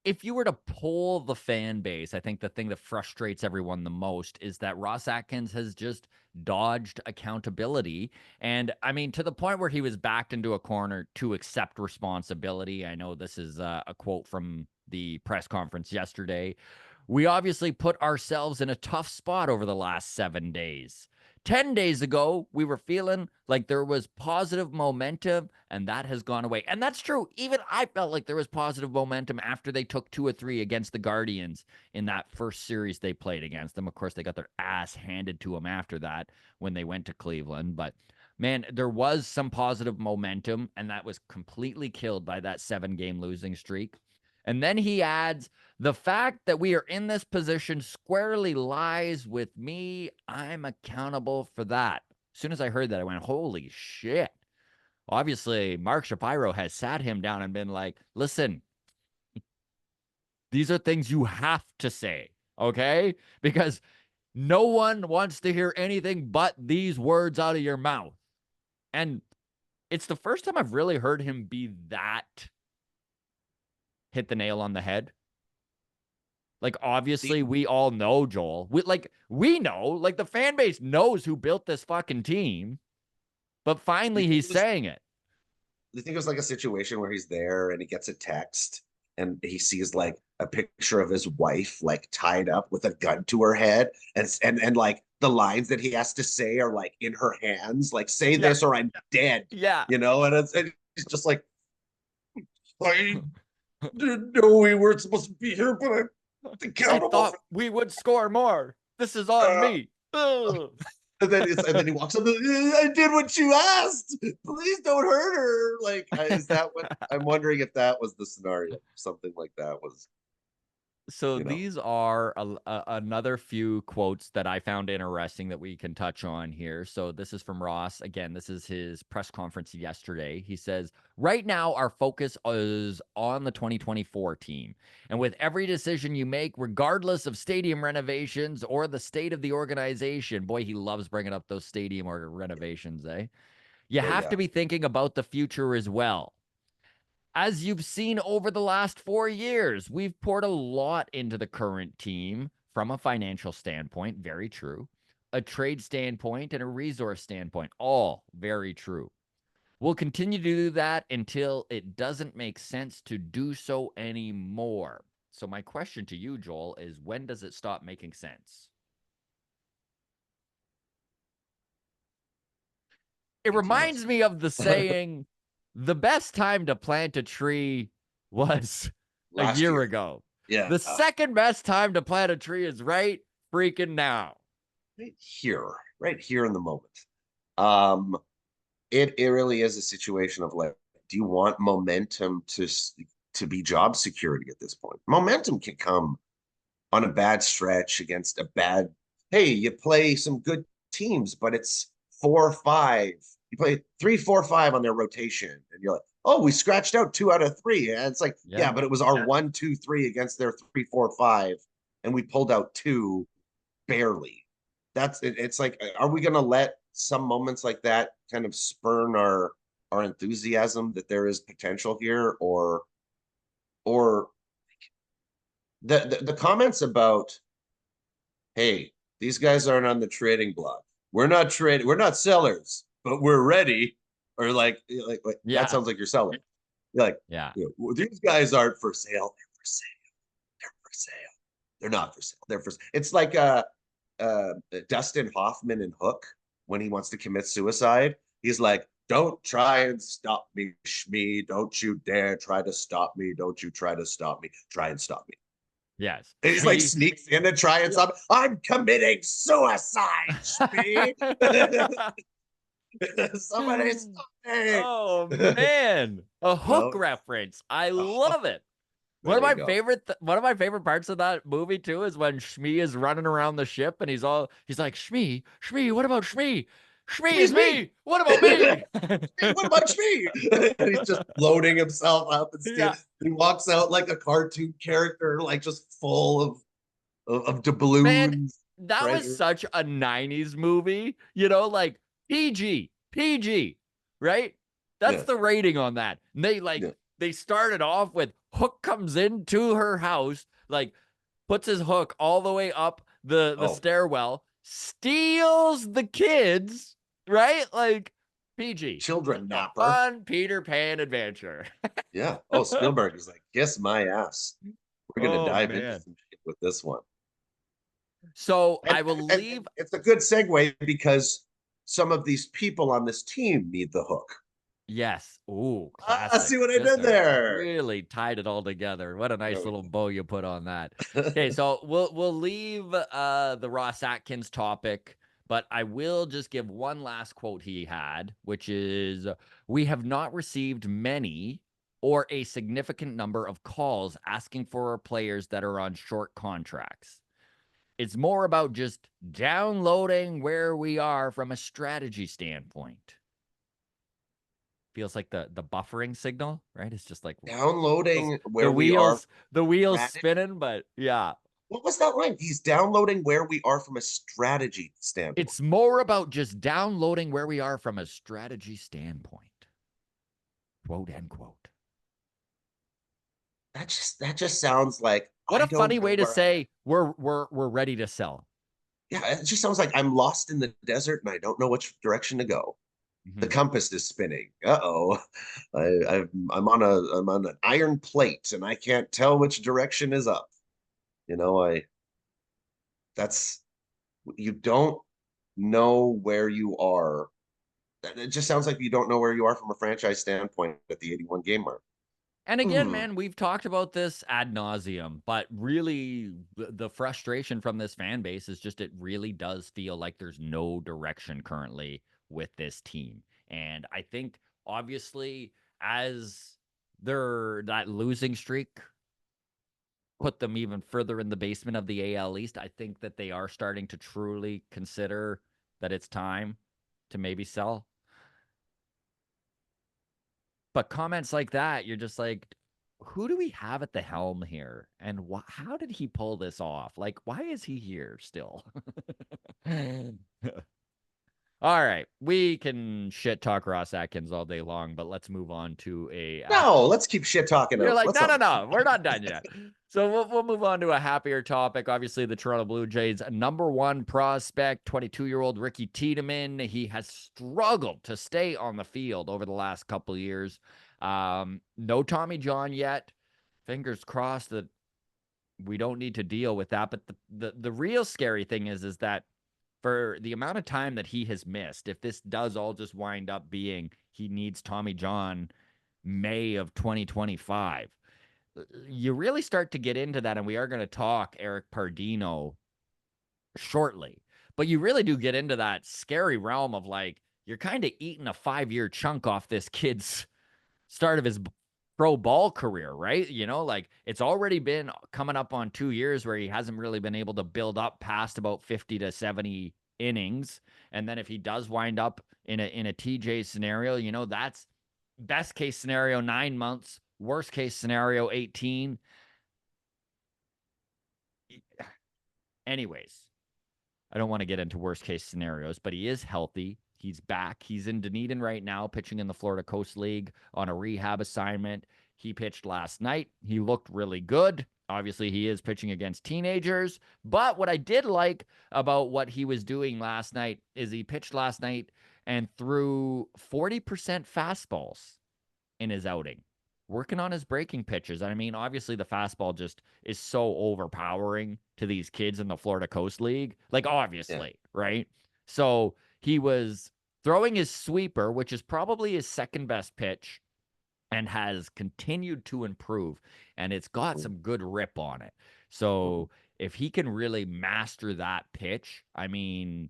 Speaker 1: if you were to poll the fan base, I think the thing that frustrates everyone the most is that Ross Atkins has just dodged accountability. And I mean, to the point where he was backed into a corner to accept responsibility. I know this is a quote from the press conference yesterday. We obviously put ourselves in a tough spot over the last 7 days. 10 days ago, we were feeling like there was positive momentum, and that has gone away. And that's true. Even I felt like there was positive momentum after they took 2 or 3 against the Guardians in that first series they played against them. Of course, they got their ass handed to them after that when they went to Cleveland. But man, there was some positive momentum, and that was completely killed by that 7 game losing streak. And then he adds, the fact that we are in this position squarely lies with me. I'm accountable for that. As soon as I heard that, I went, holy shit. Obviously, Mark Shapiro has sat him down and been like, listen, these are things you have to say, okay? Because no one wants to hear anything but these words out of your mouth. And it's the first time I've really heard him be that hit the nail on the head. Like,
Speaker 2: The,
Speaker 1: obviously, we all know Joel. We know, like, the fan base knows who built this fucking team, but
Speaker 2: do
Speaker 1: finally
Speaker 2: you think
Speaker 1: he's
Speaker 2: it was?
Speaker 1: saying it.
Speaker 2: Do you think it was like a situation where he's there and he gets a text, and he sees like a picture of his wife like tied up with a gun to her head, and like the lines that he has to say are like in her hands, like say
Speaker 1: Yeah.
Speaker 2: this or I'm dead,
Speaker 1: Yeah.
Speaker 2: and it's just like I didn't know we weren't supposed to be here, but I'm
Speaker 1: I
Speaker 2: accountable
Speaker 1: thought
Speaker 2: for
Speaker 1: we would score more. This is on
Speaker 2: uh,
Speaker 1: me. Ugh.
Speaker 2: and then he walks up. I did what you asked. Please don't hurt her. Like, is that what I'm wondering if that was the scenario? Something like that was,
Speaker 1: So
Speaker 2: you know.
Speaker 1: these are another few quotes that I found interesting that we can touch on here. So this is from Ross. Again, this is his press conference yesterday. He says, right now, our focus is on the 2024 team. And with every decision you make, regardless of stadium renovations or the state of the organization, boy, he loves bringing up those stadium or renovations, eh? You
Speaker 2: Oh
Speaker 1: have
Speaker 2: yeah,
Speaker 1: to be thinking about the future as well. As you've seen over the last 4 years, we've poured a lot into the current team from a financial standpoint, very true, a trade standpoint, and a resource standpoint, all very true. We'll continue to do that until it doesn't make sense to do so anymore. So, my question to you, Joel, is when does it stop making sense? It
Speaker 2: it can't.
Speaker 1: reminds me of the saying, the best time to plant a tree was a
Speaker 2: Last
Speaker 1: year
Speaker 2: year,
Speaker 1: ago.
Speaker 2: yeah,
Speaker 1: The second best time to plant a tree is right freaking now.
Speaker 2: right here in the moment. Um, it really is a situation of like, do you want momentum to be job security at this point? Momentum can come on a bad stretch against a bad. Hey, you play some good teams, but it's 4-5. You play 3-4-5 on their rotation, and you're like, oh, we scratched out 2 out of 3. And it's like, yeah,
Speaker 1: Yeah.
Speaker 2: but it was our 1-2-3 against their 3-4-5, and we pulled out two barely. That's it. It's like, are we going to let some moments like that kind of spurn our enthusiasm that there is potential here, or the comments about, hey, these guys aren't on the trading block. We're not trading. We're not sellers, but we're ready. Or like that
Speaker 1: Yeah.
Speaker 2: sounds like you're selling. You're like,
Speaker 1: Yeah.
Speaker 2: well, these guys aren't for sale. They're for sale. They're for sale. They're not for sale. They're for. It's like Dustin Hoffman in Hook when he wants to commit suicide. He's like, don't try and stop me, Shmi. Don't you dare try to stop me. Don't you try to stop me. Try and stop me.
Speaker 1: Yes.
Speaker 2: And he's like
Speaker 1: Shmi.
Speaker 2: sneaks in to try and stop. I'm committing suicide, Shmi. Somebody stop me.
Speaker 1: Oh man. A hook
Speaker 2: No,
Speaker 1: reference. I love it.
Speaker 2: there you go.
Speaker 1: One of my favorite parts of that movie too is when Shmi is running around the ship and he's like, Shmi, what about Shmi? Shmi is
Speaker 2: Shmi's me.
Speaker 1: me. What about me?
Speaker 2: What about Shmi? And he's just loading himself up and
Speaker 1: Yeah.
Speaker 2: he walks out like a cartoon character, like just full of
Speaker 1: Man,
Speaker 2: doubloons.
Speaker 1: that was
Speaker 2: Treasure.
Speaker 1: such a 90s movie, like PG, right? That's
Speaker 2: Yeah,
Speaker 1: the rating on that. And
Speaker 2: yeah.
Speaker 1: they started off with Hook comes into her house, like puts his hook all the way up the
Speaker 2: Oh,
Speaker 1: stairwell, steals the kids, right? Like PG.
Speaker 2: children
Speaker 1: Just a
Speaker 2: napper.
Speaker 1: fun Peter Pan adventure.
Speaker 2: Yeah. Oh, Spielberg is like, kiss my ass. We're gonna
Speaker 1: Oh
Speaker 2: dive into
Speaker 1: man.
Speaker 2: some shit with this one.
Speaker 1: So
Speaker 2: And,
Speaker 1: I will
Speaker 2: and
Speaker 1: leave.
Speaker 2: it's a good segue because some of these people on this team need the hook.
Speaker 1: Yes. Ooh,
Speaker 2: Ah,
Speaker 1: classic.
Speaker 2: see what I
Speaker 1: Just
Speaker 2: did there.
Speaker 1: really tied it all together. What a
Speaker 2: There
Speaker 1: nice
Speaker 2: we
Speaker 1: little bow you put on that. Okay,
Speaker 2: go.
Speaker 1: so we'll leave the Ross Atkins topic, but I will just give one last quote he had, which is we have not received many or a significant number of calls asking for our players that are on short contracts. It's more about just downloading where we are from a strategy standpoint. Feels like the buffering signal, right? It's just like
Speaker 2: Downloading
Speaker 1: the
Speaker 2: where we are.
Speaker 1: wheels the wheels
Speaker 2: Strategy.
Speaker 1: spinning, but yeah.
Speaker 2: What was that line? He's downloading where we are from a strategy standpoint.
Speaker 1: It's more about just downloading where we are from a strategy standpoint. Quote unquote.
Speaker 2: That just sounds like
Speaker 1: What
Speaker 2: I
Speaker 1: a
Speaker 2: don't
Speaker 1: funny
Speaker 2: know
Speaker 1: way to
Speaker 2: where I am.
Speaker 1: say we're ready to sell.
Speaker 2: Yeah, it just sounds like I'm lost in the desert and I don't know which direction to go. The
Speaker 1: Mhm.
Speaker 2: compass is spinning. Uh-oh. I'm on an iron plate and I can't tell which direction is up. You know, I that's you don't know where you are. It just sounds like you don't know where you are from a franchise standpoint at the 81 game mark.
Speaker 1: And again,
Speaker 2: Hmm.
Speaker 1: man, we've talked about this ad nauseum, but really the frustration from this fan base is just it really does feel like there's no direction currently with this team. And I think obviously as their that losing streak put them even further in the basement of the AL East, I think that they are starting to truly consider that it's time to maybe sell. But comments like that, you're just like, who do we have at the helm here? And how did he pull this off? Like, why is he here still? All right. We can shit talk Ross Atkins all day long, but let's move on to a
Speaker 2: No, let's keep shit talking
Speaker 1: You're
Speaker 2: out.
Speaker 1: like,
Speaker 2: Let's
Speaker 1: no,
Speaker 2: not.
Speaker 1: no, no, we're not done yet. So we'll move on to a happier topic. Obviously, the Toronto Blue Jays' number one prospect, 22-year-old Ricky Tiedemann. He has struggled to stay on the field over the last couple of years. No Tommy John yet. Fingers crossed that we don't need to deal with that. But the real scary thing is that for the amount of time that he has missed, if this does all just wind up being he needs Tommy John May of 2025, you really start to get into that. And we are going to talk Eric Pardino shortly, but you really do get into that scary realm of like, you're kind of eating a 5 year chunk off this kid's start of his pro ball career, right? You know, like it's already been coming up on 2 years where he hasn't really been able to build up past about 50 to 70 innings. And then if he does wind up in a TJ scenario, you know, that's best case scenario 9 months, worst case scenario 18. Anyways, I don't want to get into worst case scenarios, but he is healthy. He's back. He's in Dunedin right now, pitching in the Florida Coast League on a rehab assignment. He pitched last night. He looked really good. Obviously, he is pitching against teenagers. But what I did like about what he was doing last night is he pitched last night and threw 40% fastballs in his outing, working on his breaking pitches. I mean, obviously the fastball just is so overpowering to these kids in the Florida Coast League. Like,
Speaker 2: Yeah.
Speaker 1: obviously, right? So he was throwing his sweeper, which is probably his second best pitch, and has continued to improve. And it's got some good rip on it.
Speaker 2: Mhm.
Speaker 1: So if he can really master that pitch, I mean,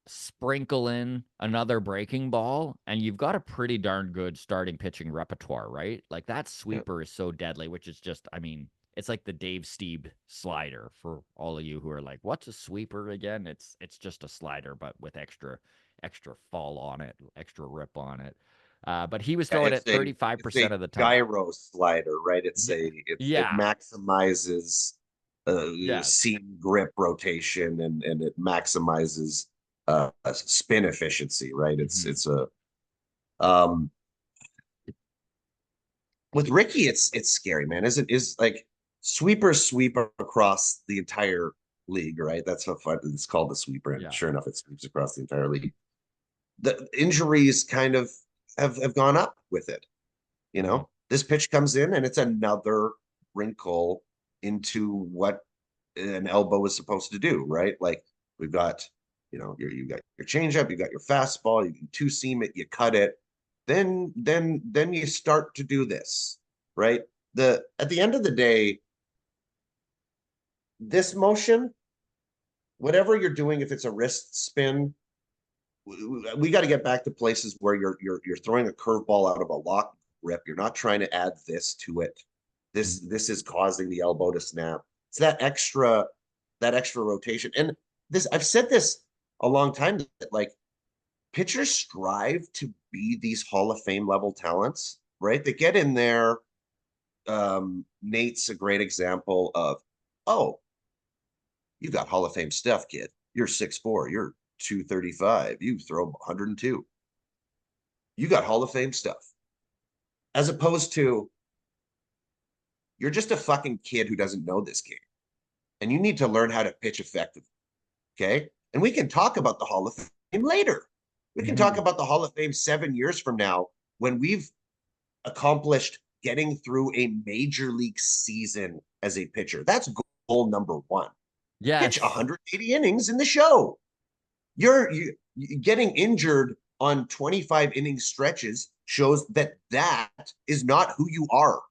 Speaker 1: sprinkle in another breaking ball, and you've got a pretty darn good starting pitching repertoire, right? Like that
Speaker 2: Yeah.
Speaker 1: sweeper is so deadly, which is just, I mean, it's like the Dave Steeb slider for all of you who are like, what's a sweeper again? It's just a slider, but with extra fall on it, extra rip on it. But he was
Speaker 2: Yeah,
Speaker 1: throwing it
Speaker 2: it's a
Speaker 1: 35% of the time.
Speaker 2: gyro slider, right?
Speaker 1: Yeah.
Speaker 2: It
Speaker 1: Yeah.
Speaker 2: maximizes
Speaker 1: Yes.
Speaker 2: seam grip rotation and it maximizes spin efficiency, right?
Speaker 1: Mhm.
Speaker 2: It's a um with Ricky, it's scary, man. Is like sweepers sweep across the entire league, right? That's what it's called, the sweeper, and
Speaker 1: Yeah.
Speaker 2: sure enough, it sweeps across the entire league. The injuries kind of have gone up with it. You
Speaker 1: Mhm.
Speaker 2: know, this pitch comes in and it's another wrinkle into what an elbow is supposed to do, right? Like we've got, you got your changeup, you got your fastball, you can two seam it, you cut it, then you start to do this, right? The At the end of the day, this motion, whatever you're doing, if it's a wrist spin, we got to get back to places where you're throwing a curveball out of a lock grip. You're not trying to add this to it.
Speaker 1: Mhm.
Speaker 2: This is causing the elbow to snap. It's that extra rotation. And this I've said this a long time that like pitchers strive to be these Hall of Fame level talents, right? They get in there. Nate's a great example of, oh, you got Hall of Fame stuff, kid. You're 6'4", you're 235, you throw 102. You got Hall of Fame stuff. As opposed to, you're just a fucking kid who doesn't know this game. And you need to learn how to pitch effectively. Okay. And we can talk about the Hall of Fame later. We can talk
Speaker 1: Mhm.
Speaker 2: about the Hall of Fame 7 years from now when we've accomplished getting through a major league season as a pitcher. That's goal number one. Pitch
Speaker 1: Yes.
Speaker 2: 180 innings in the show. You're getting injured on 25 inning stretches shows that that is not who you are.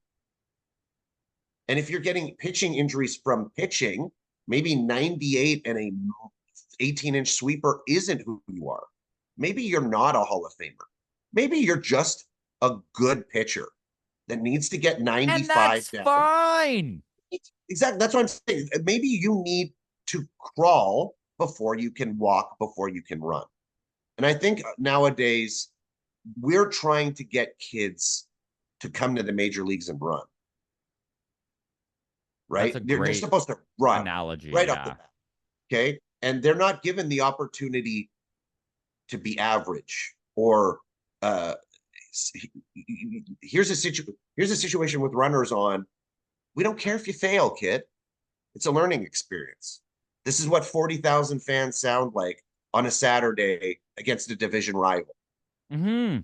Speaker 2: And if you're getting pitching injuries from pitching, maybe 98 and a 18-inch sweeper isn't who you are. Maybe you're not a Hall of Famer. Maybe you're just a good pitcher that needs to get
Speaker 1: And
Speaker 2: 95
Speaker 1: that's
Speaker 2: down.
Speaker 1: fine.
Speaker 2: Exactly. That's what I'm saying. Maybe you need to crawl before you can walk, before you can run. And I think nowadays we're trying to get kids to come to the major leagues and run,
Speaker 1: That's
Speaker 2: right?
Speaker 1: a
Speaker 2: They're
Speaker 1: great
Speaker 2: supposed to run
Speaker 1: analogy.
Speaker 2: right off the
Speaker 1: Yeah.
Speaker 2: bat. Okay. And they're not given the opportunity to be average or uh here's a situation with runners on. We don't care if you fail, kid. It's a learning experience. This is what 40,000 fans sound like on a Saturday against a division rival.
Speaker 1: Hmm.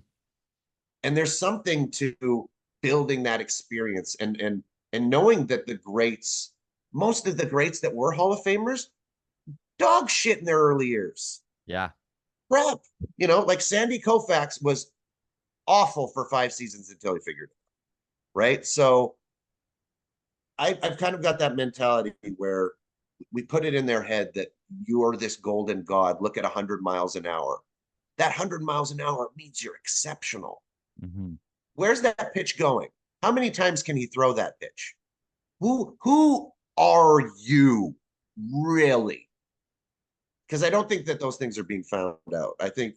Speaker 2: And there's something to building that experience and knowing that the greats, most of the greats that were Hall of Famers, dog shit in their early years.
Speaker 1: Yeah.
Speaker 2: Crap. Like Sandy Koufax was awful for 5 seasons until he figured it out. Right. So I've kind of got that mentality where we put it in their head that you're this golden god. Look at 100 miles an hour. That 100 miles an hour means you're exceptional.
Speaker 1: Hmm.
Speaker 2: Where's that pitch going? How many times can he throw that pitch? Who are you really? Because I don't think that those things are being found out. I think,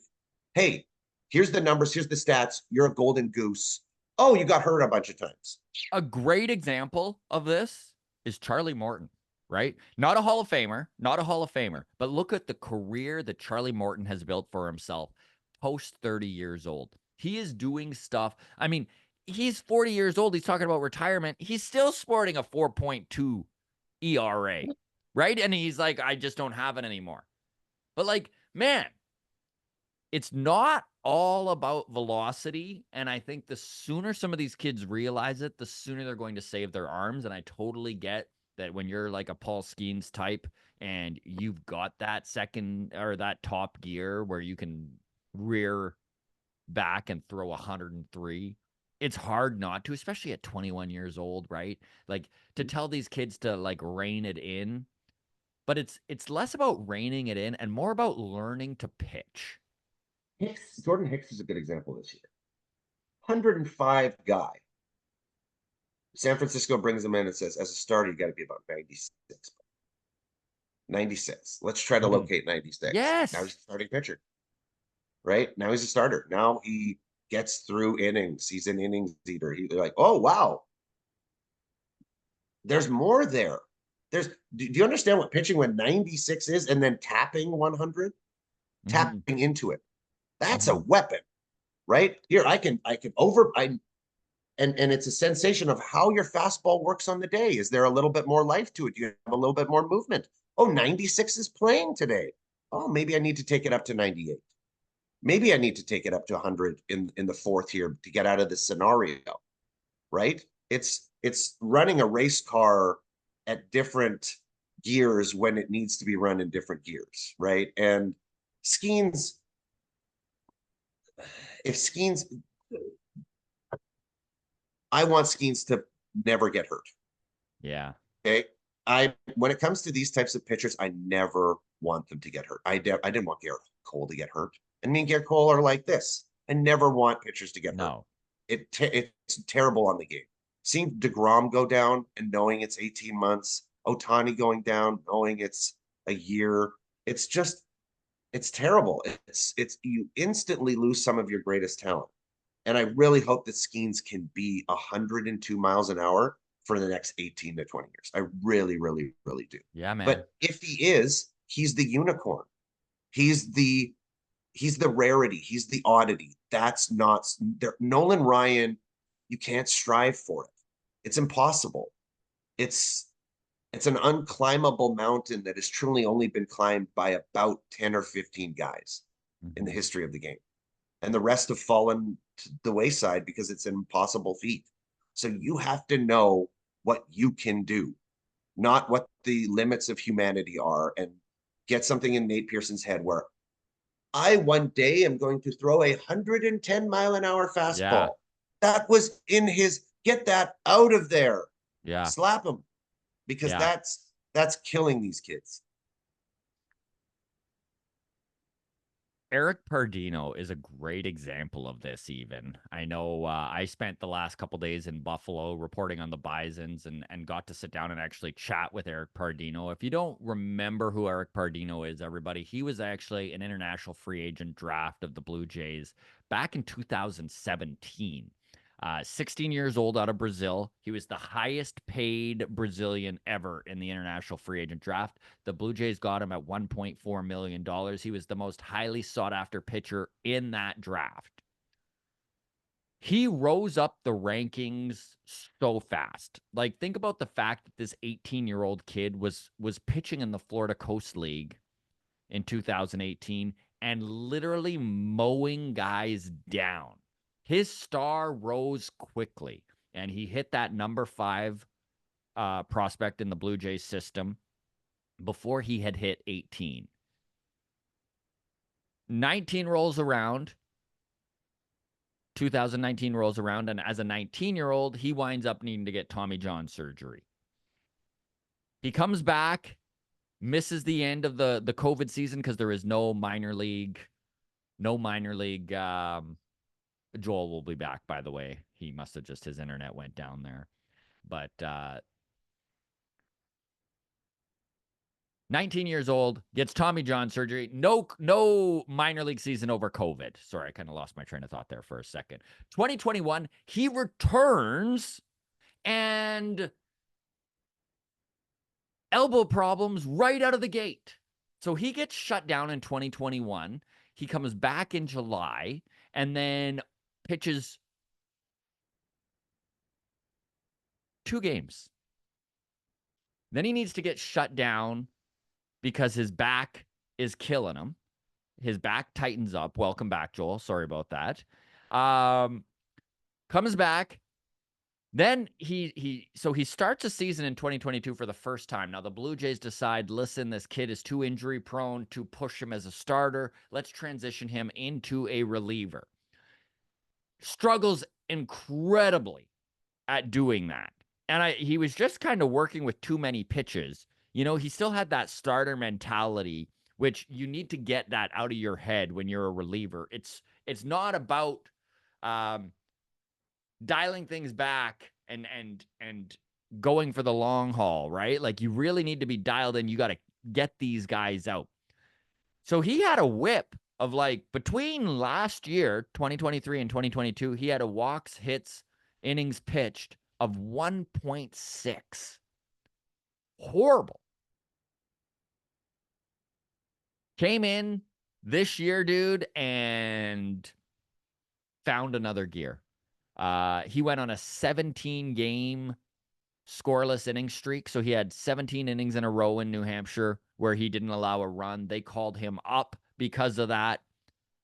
Speaker 2: hey, here's the numbers, here's the stats. You're a golden goose. Oh, you got hurt a bunch of times.
Speaker 1: A great example of this is Charlie Morton, right? Not a Hall of Famer, not a Hall of Famer, but look at the career that Charlie Morton has built for himself post 30 years old. He is doing stuff. I mean, he's 40 years old. He's talking about retirement. He's still sporting a 4.2 ERA, right? And he's like, I just don't have it anymore. But like, man, it's not all about velocity. And I think the sooner some of these kids realize it, the sooner they're going to save their arms. And I totally get that when you're like a Paul Skeens type and you've got that second or that top gear where you can rear back and throw 103, it's hard not to, especially at 21 years old, right? Like to tell these kids to like rein it in, but it's less about reining it in and more about learning to pitch.
Speaker 2: Jordan Hicks is a good example this year. 105 guy. San Francisco brings him in and says, as a starter, you got to be about 96. 96. Let's try to
Speaker 1: Mhm.
Speaker 2: locate 96. Now he's
Speaker 1: Yes.
Speaker 2: a starting pitcher, right? Now he's a starter. Now he gets through innings. He's an innings eater. They're like, oh, wow. There's more there. Do you understand what pitching when 96 is and then tapping 100?
Speaker 1: Mhm.
Speaker 2: Tapping into it. That's a
Speaker 1: Mhm.
Speaker 2: weapon, right? Here, I can over, and it's a sensation of how your fastball works on the day. Is there a little bit more life to it? Do you have a little bit more movement? Oh, 96 is playing today. Oh, maybe I need to take it up to 98. Maybe I need to take it up to 100 in the fourth here to get out of this scenario, right? It's running a race car at different gears when it needs to be run in different gears, right? And Skeens, if Skeens, I want Skeens to never get hurt.
Speaker 1: Yeah.
Speaker 2: Okay. When it comes to these types of pitchers, I never want them to get hurt. I didn't want Garrett Cole to get hurt. And me and Garrett Cole are like this. I never want pitchers to get hurt.
Speaker 1: No.
Speaker 2: It's terrible on the game. Seeing DeGrom go down and knowing it's 18 months, Otani going down, knowing it's a year. It's terrible. It's you instantly lose some of your greatest talent. And I really hope that Skeens can be 102 miles an hour for the next 18 to 20 years. I really, really, really do.
Speaker 1: Yeah, man.
Speaker 2: But if he is, he's the unicorn. He's the rarity. He's the oddity. That's not there. Nolan Ryan, you can't strive for it. It's impossible. It's it's an unclimbable mountain that has truly only been climbed by about 10 or 15 guys. in the
Speaker 1: Mhm.
Speaker 2: history of the game. And the rest have fallen to the wayside because it's an impossible feat. So you have to know what you can do, not what the limits of humanity are, and get something in Nate Pearson's head where I one day am going to throw a 110-mile-an-hour
Speaker 1: Yeah.
Speaker 2: fastball. That was in his, get that out of there.
Speaker 1: Yeah.
Speaker 2: Slap him, because
Speaker 1: Yeah.
Speaker 2: that's killing these kids.
Speaker 1: Eric Pardino is a great example of this, even. I know I spent the last couple days in Buffalo reporting on the Bisons and got to sit down and actually chat with Eric Pardino. If you don't remember who Eric Pardino is, everybody, he was actually an international free agent draft of the Blue Jays back in 2017. 16 years old out of Brazil. He was the highest paid Brazilian ever in the international free agent draft. The Blue Jays got him at $1.4 million. He was the most highly sought after pitcher in that draft. He rose up the rankings so fast. Like, think about the fact that this 18-year-old kid was pitching in the Florida Coast League in 2018 and literally mowing guys down. His star rose quickly, and he hit that number 5 prospect in the Blue Jays system before he had hit 18. 19 rolls around, 2019 rolls around, and as a 19-year-old, he winds up needing to get Tommy John surgery. He comes back, misses the end of the COVID season because there is no minor league. Joel will be back, by the way. He must have just, his internet went down there. But 19 years old, gets Tommy John surgery. No minor league season over COVID. Sorry, I kind of lost my train of thought there for a second. 2021, he returns and elbow problems right out of the gate. So he gets shut down in 2021. He comes back in July and then pitches 2 games. Then he needs to get shut down because his back is killing him. His back tightens up. Welcome back, Joel. Sorry about that. Comes back. Then he starts a season in 2022 for the first time. Now the Blue Jays decide, listen, this kid is too injury prone to push him as a starter. Let's transition him into a reliever. Struggles incredibly at doing that. And he was just kind of working with too many pitches. You know, he still had that starter mentality, which you need to get that out of your head when you're a reliever. It's not about dialing things back and going for the long haul, right? Like, you really need to be dialed in. You got to get these guys out. So he had a whip of, like, between last year, 2023 and 2022, he had a walks, hits, innings pitched of 1.6. Horrible. Came in this year, dude, and found another gear. He went on a 17-game scoreless inning streak. So he had 17 innings in a row in New Hampshire where he didn't allow a run. They called him up because of that,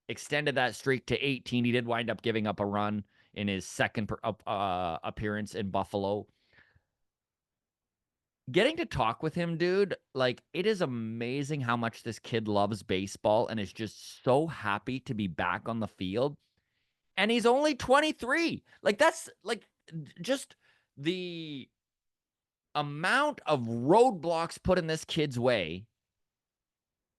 Speaker 1: extended that streak to 18. He did wind up giving up a run in his second appearance in Buffalo. Getting to talk with him, dude, like, it is amazing how much this kid loves baseball and is just so happy to be back on the field. And he's only 23. Like, that's like just the amount of roadblocks put in this kid's way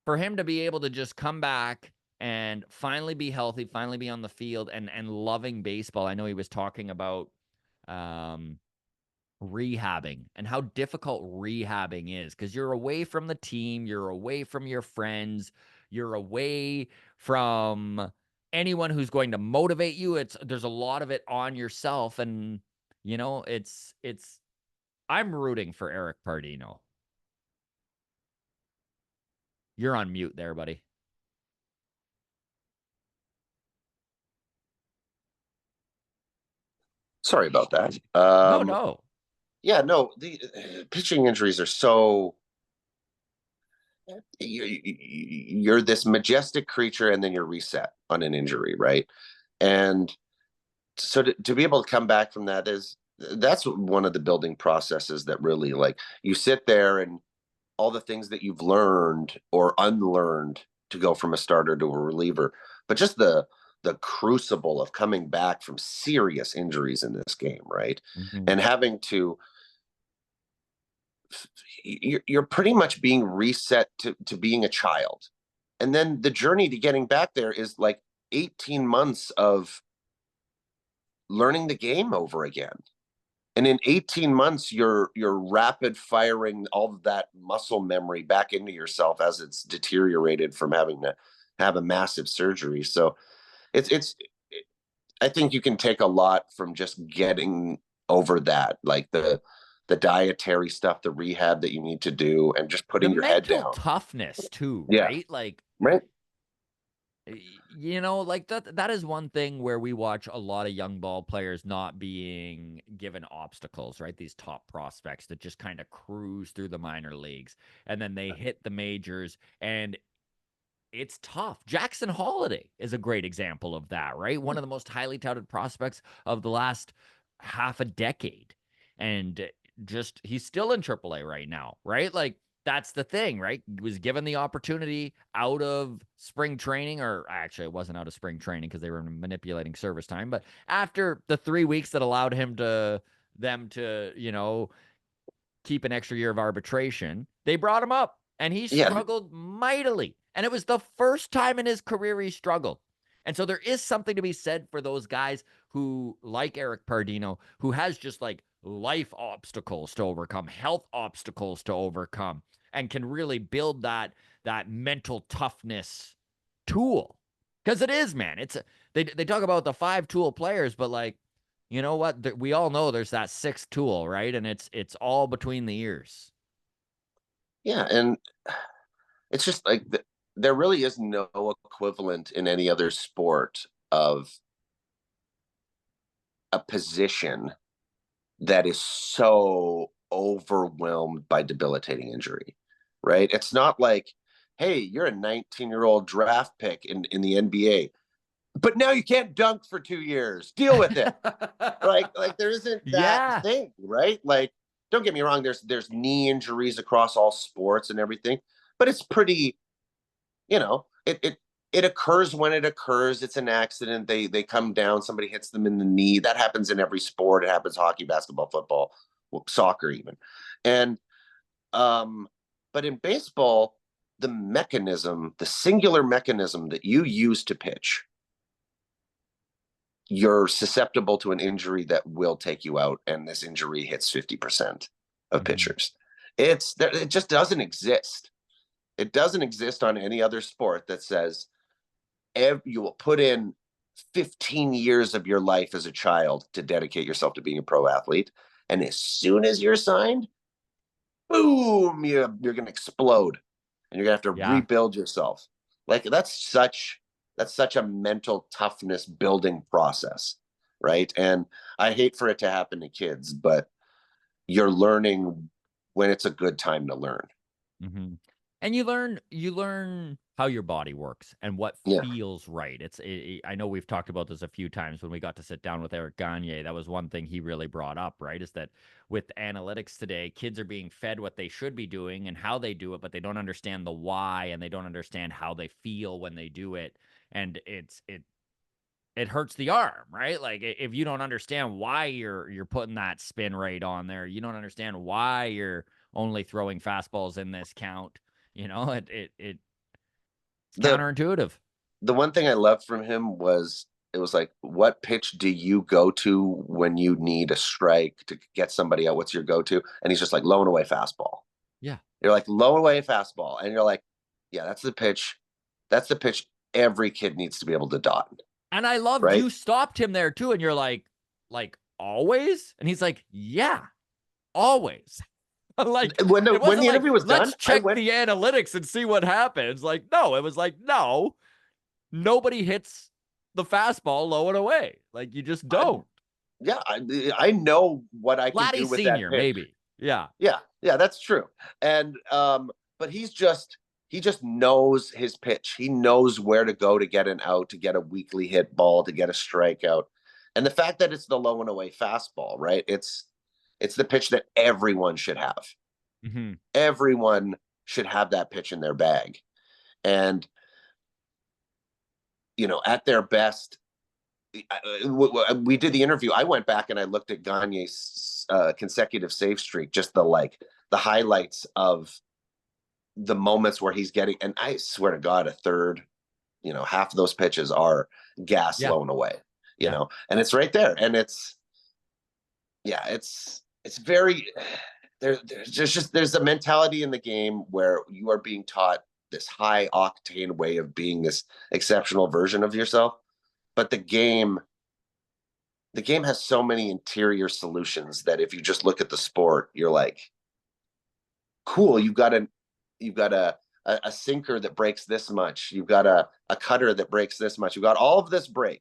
Speaker 1: for him to be able to just come back and finally be healthy, finally be on the field and loving baseball. I know he was talking about rehabbing and how difficult rehabbing is because you're away from the team, you're away from your friends, you're away from anyone who's going to motivate you. There's a lot of it on yourself, and you know, it's I'm rooting for Eric Pardino. You're on mute there, buddy.
Speaker 2: Sorry about that.
Speaker 1: No, no.
Speaker 2: Yeah, no, the pitching injuries are so you're this majestic creature and then you're reset on an injury, right? And so to be able to come back from that is that's one of the building processes that really like you sit there and all the things that you've learned or unlearned to go from a starter to a reliever, but just the crucible of coming back from serious injuries in this game, right?
Speaker 1: Mhm.
Speaker 2: And having to you're pretty much being reset to being a child. And then the journey to getting back there is like 18 months of learning the game over again. And in 18 months, you're rapid firing all of that muscle memory back into yourself as it's deteriorated from having to have a massive surgery. So it's I think you can take a lot from just getting over that, like the dietary stuff, the rehab that you need to do, and just
Speaker 1: The
Speaker 2: putting your head
Speaker 1: mental
Speaker 2: down.
Speaker 1: toughness too,
Speaker 2: Yeah.
Speaker 1: right? Like,
Speaker 2: Right.
Speaker 1: you know, like that is one thing where we watch a lot of young ball players not being given obstacles, right? These top prospects that just kind of cruise through the minor leagues and then they hit the majors and it's tough. Jackson Holiday is a great example of that, right? One of the most highly touted prospects of the last half a decade. And just he's still in AAA right now, right? Like that's the thing, right? He was given the opportunity out of spring training, or actually, it wasn't out of spring training because they were manipulating service time. But after the 3 weeks that allowed them to, keep an extra year of arbitration, they brought him up and he
Speaker 2: Yeah.
Speaker 1: struggled mightily. And it was the first time in his career he struggled. And so there is something to be said for those guys who, like Eric Pardino, who has just like life obstacles to overcome, health obstacles to overcome, and can really build that mental toughness tool. Because it is, man. They talk about the 5 tool players, but like you know what? We all know there's that sixth tool, right? And it's all between the ears.
Speaker 2: Yeah. And it's just like there really is no equivalent in any other sport of a position that is so overwhelmed by debilitating injury, right? It's not like, hey, you're a 19-year-old draft pick in the NBA, but now you can't dunk for 2 years. Deal with it. Like there isn't that
Speaker 1: Yeah.
Speaker 2: thing, right? Like, don't get me wrong, there's knee injuries across all sports and everything, but it's pretty, it occurs when it occurs. It's an accident. They come down, somebody hits them in the knee. That happens in every sport. It happens hockey, basketball, football, soccer even. And but in baseball, the singular mechanism that you use to pitch, you're susceptible to an injury that will take you out. And this injury hits 50% of
Speaker 1: Mhm.
Speaker 2: pitchers. It just doesn't exist. It doesn't exist on any other sport that says you will put in 15 years of your life as a child to dedicate yourself to being a pro athlete. And as soon as you're signed, boom, you're going to explode and you're going to have to
Speaker 1: Yeah.
Speaker 2: rebuild yourself. Like that's such a mental toughness building process, right? And I hate for it to happen to kids, but you're learning when it's a good time to learn.
Speaker 1: Mhm. And you learn how your body works and what
Speaker 2: Yeah.
Speaker 1: feels right. I know we've talked about this a few times when we got to sit down with Eric Gagne. That was one thing he really brought up, right? Is that with analytics today, kids are being fed what they should be doing and how they do it, but they don't understand the why and they don't understand how they feel when they do it. And it hurts the arm, right? Like if you don't understand why you're putting that spin rate on there, you don't understand why you're only throwing fastballs in this count. It's
Speaker 2: The
Speaker 1: counterintuitive.
Speaker 2: the one thing I loved from him was it was like, what pitch do you go to when you need a strike to get somebody out? What's your go to? And he's just like low and away fastball.
Speaker 1: Yeah.
Speaker 2: You're like low and away fastball, and you're like, yeah, that's the pitch. That's the pitch every kid needs to be able to dot,
Speaker 1: And I loved
Speaker 2: right?
Speaker 1: you stopped him there too, and you're like always, and he's like, yeah, always. Like it
Speaker 2: When
Speaker 1: wasn't
Speaker 2: the
Speaker 1: like
Speaker 2: interview was done,
Speaker 1: let's
Speaker 2: I
Speaker 1: check
Speaker 2: went,
Speaker 1: the analytics and see what happens. Like no, it was like no, nobody hits the fastball low and away. Like you just
Speaker 2: I,
Speaker 1: don't.
Speaker 2: yeah, I know what I can
Speaker 1: Vladdy
Speaker 2: do with that
Speaker 1: Senior,
Speaker 2: pitch.
Speaker 1: maybe. Yeah.
Speaker 2: Yeah, yeah, that's true. And but he's just he just knows his pitch. He knows where to go to get an out, to get a weakly hit ball, to get a strikeout. And the fact that it's the low and away fastball, right? It's the pitch that everyone should have.
Speaker 1: Mm-hmm.
Speaker 2: Everyone should have that pitch in their bag. And at their best, we did the interview. I went back and I looked at Gagne's consecutive save streak, just the highlights of the moments where he's getting, and I swear to God, a third, half of those pitches are gas
Speaker 1: Yeah.
Speaker 2: low and away,
Speaker 1: Yeah.
Speaker 2: and it's right there. And it's very, there's a mentality in the game where you are being taught this high octane way of being this exceptional version of yourself. But the game has so many interior solutions that if you just look at the sport, you're like, cool, you've got a sinker that breaks this much, you've got a cutter that breaks this much, you've got all of this break.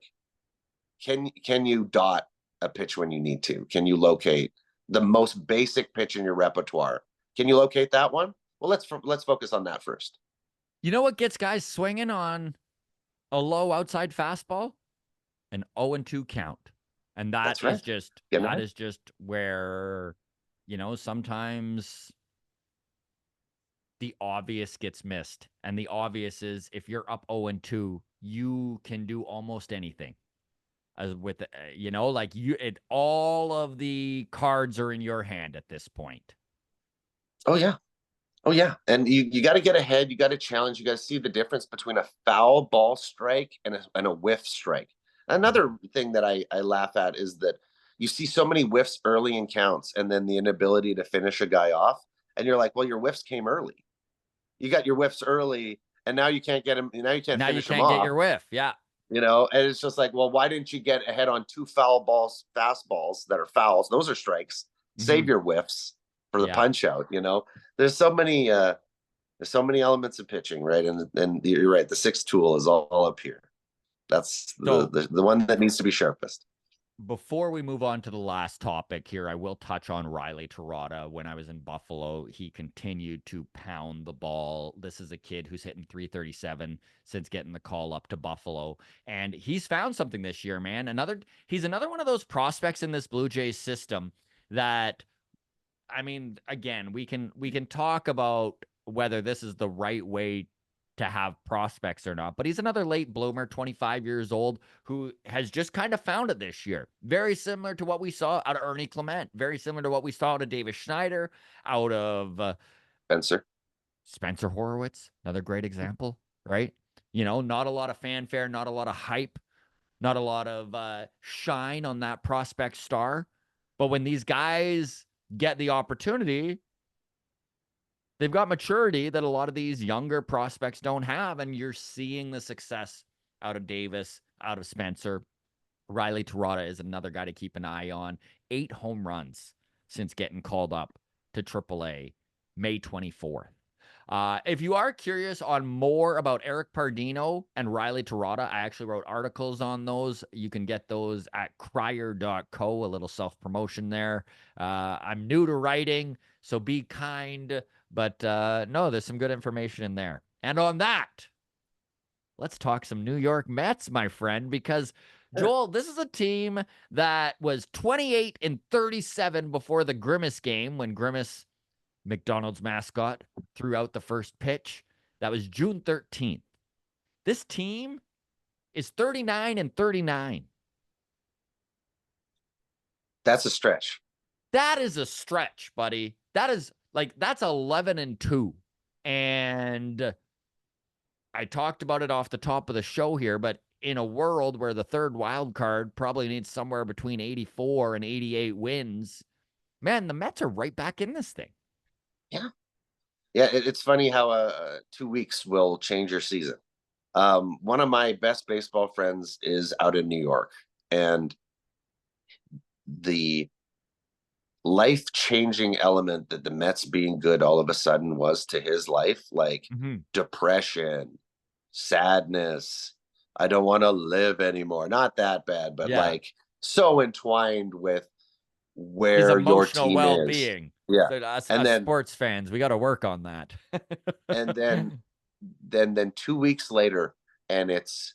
Speaker 2: Can you dot a pitch when you need to? Can you locate the most basic pitch in your repertoire? Can you locate that one? Well, let's focus on that first.
Speaker 1: You know what gets guys swinging on a low outside fastball? An 0-2 count. And that
Speaker 2: That's
Speaker 1: is
Speaker 2: right.
Speaker 1: just
Speaker 2: Getting
Speaker 1: that
Speaker 2: ahead.
Speaker 1: is just where, sometimes the obvious gets missed. And the obvious is if you're up 0-2, you can do almost anything. As with all of the cards are in your hand at this point.
Speaker 2: Oh yeah. Oh yeah, and you got to get ahead. You got to challenge. You got to see the difference between a foul ball strike and a whiff strike. Another thing that I laugh at is that you see so many whiffs early in counts, and then the inability to finish a guy off. And you're like, well, your whiffs came early. You got your whiffs early, and now you can't get him. Now you can't
Speaker 1: Now you
Speaker 2: finish him
Speaker 1: can't get
Speaker 2: off.
Speaker 1: your whiff. Yeah.
Speaker 2: And it's just like, well, why didn't you get ahead on two foul balls, fastballs that are fouls? Those are strikes.
Speaker 1: Mm-hmm.
Speaker 2: Save your whiffs for the
Speaker 1: Yeah.
Speaker 2: punch out. There's so many. There's so many elements of pitching, right? And you're right. The sixth tool is all up here. That's
Speaker 1: So
Speaker 2: the one that needs to be sharpest.
Speaker 1: before we move on to the last topic here, I will touch on Riley Terada. When I was in Buffalo, he continued to pound the ball. This is a kid who's hitting 337 since getting the call up to Buffalo. And he's found something this year, man. He's another one of those prospects in this Blue Jays system that, I mean, again, we can talk about whether this is the right way to have prospects or not. But he's another late bloomer, 25 years old, who has just kind of found it this year. Very similar to what we saw out of Ernie Clement. Very similar to what we saw out of Davis Schneider, out of Spencer Horowitz, another great example, right? Not a lot of fanfare, not a lot of hype, not a lot of shine on that prospect star. But when these guys get the opportunity, they've got maturity that a lot of these younger prospects don't have, and you're seeing the success out of Davis, out of Spencer. Riley Terada is another guy to keep an eye on. 8 home runs since getting called up to AAA May 24th. If you are curious on more about Eric Pardino and Riley Terada, I actually wrote articles on those. You can get those at crier.co, a little self-promotion there. I'm new to writing, so be kind. But no, there's some good information in there. And on that, let's talk some New York Mets, my friend, because Joel, this is a team that was 28-37 before the Grimace game when Grimace, McDonald's mascot, threw out the first pitch. That was June 13th. This team is 39-39.
Speaker 2: That's a stretch.
Speaker 1: That is a stretch, buddy. That's 11-2. And I talked about it off the top of the show here, but in a world where the third wild card probably needs somewhere between 84 and 88 wins, man, the Mets are right back in this thing.
Speaker 2: Yeah. Yeah. It's funny how 2 weeks will change your season. One of my best baseball friends is out in New York, and the life-changing element that the Mets being good all of a sudden was to his life, like depression, sadness, I don't want to live anymore. Not that bad, but
Speaker 1: Yeah.
Speaker 2: like so entwined with
Speaker 1: His
Speaker 2: where your
Speaker 1: emotional
Speaker 2: team is.
Speaker 1: well-being.
Speaker 2: Yeah.
Speaker 1: So us
Speaker 2: And then
Speaker 1: sports fans, we got to work on that.
Speaker 2: and then then 2 weeks later, and it's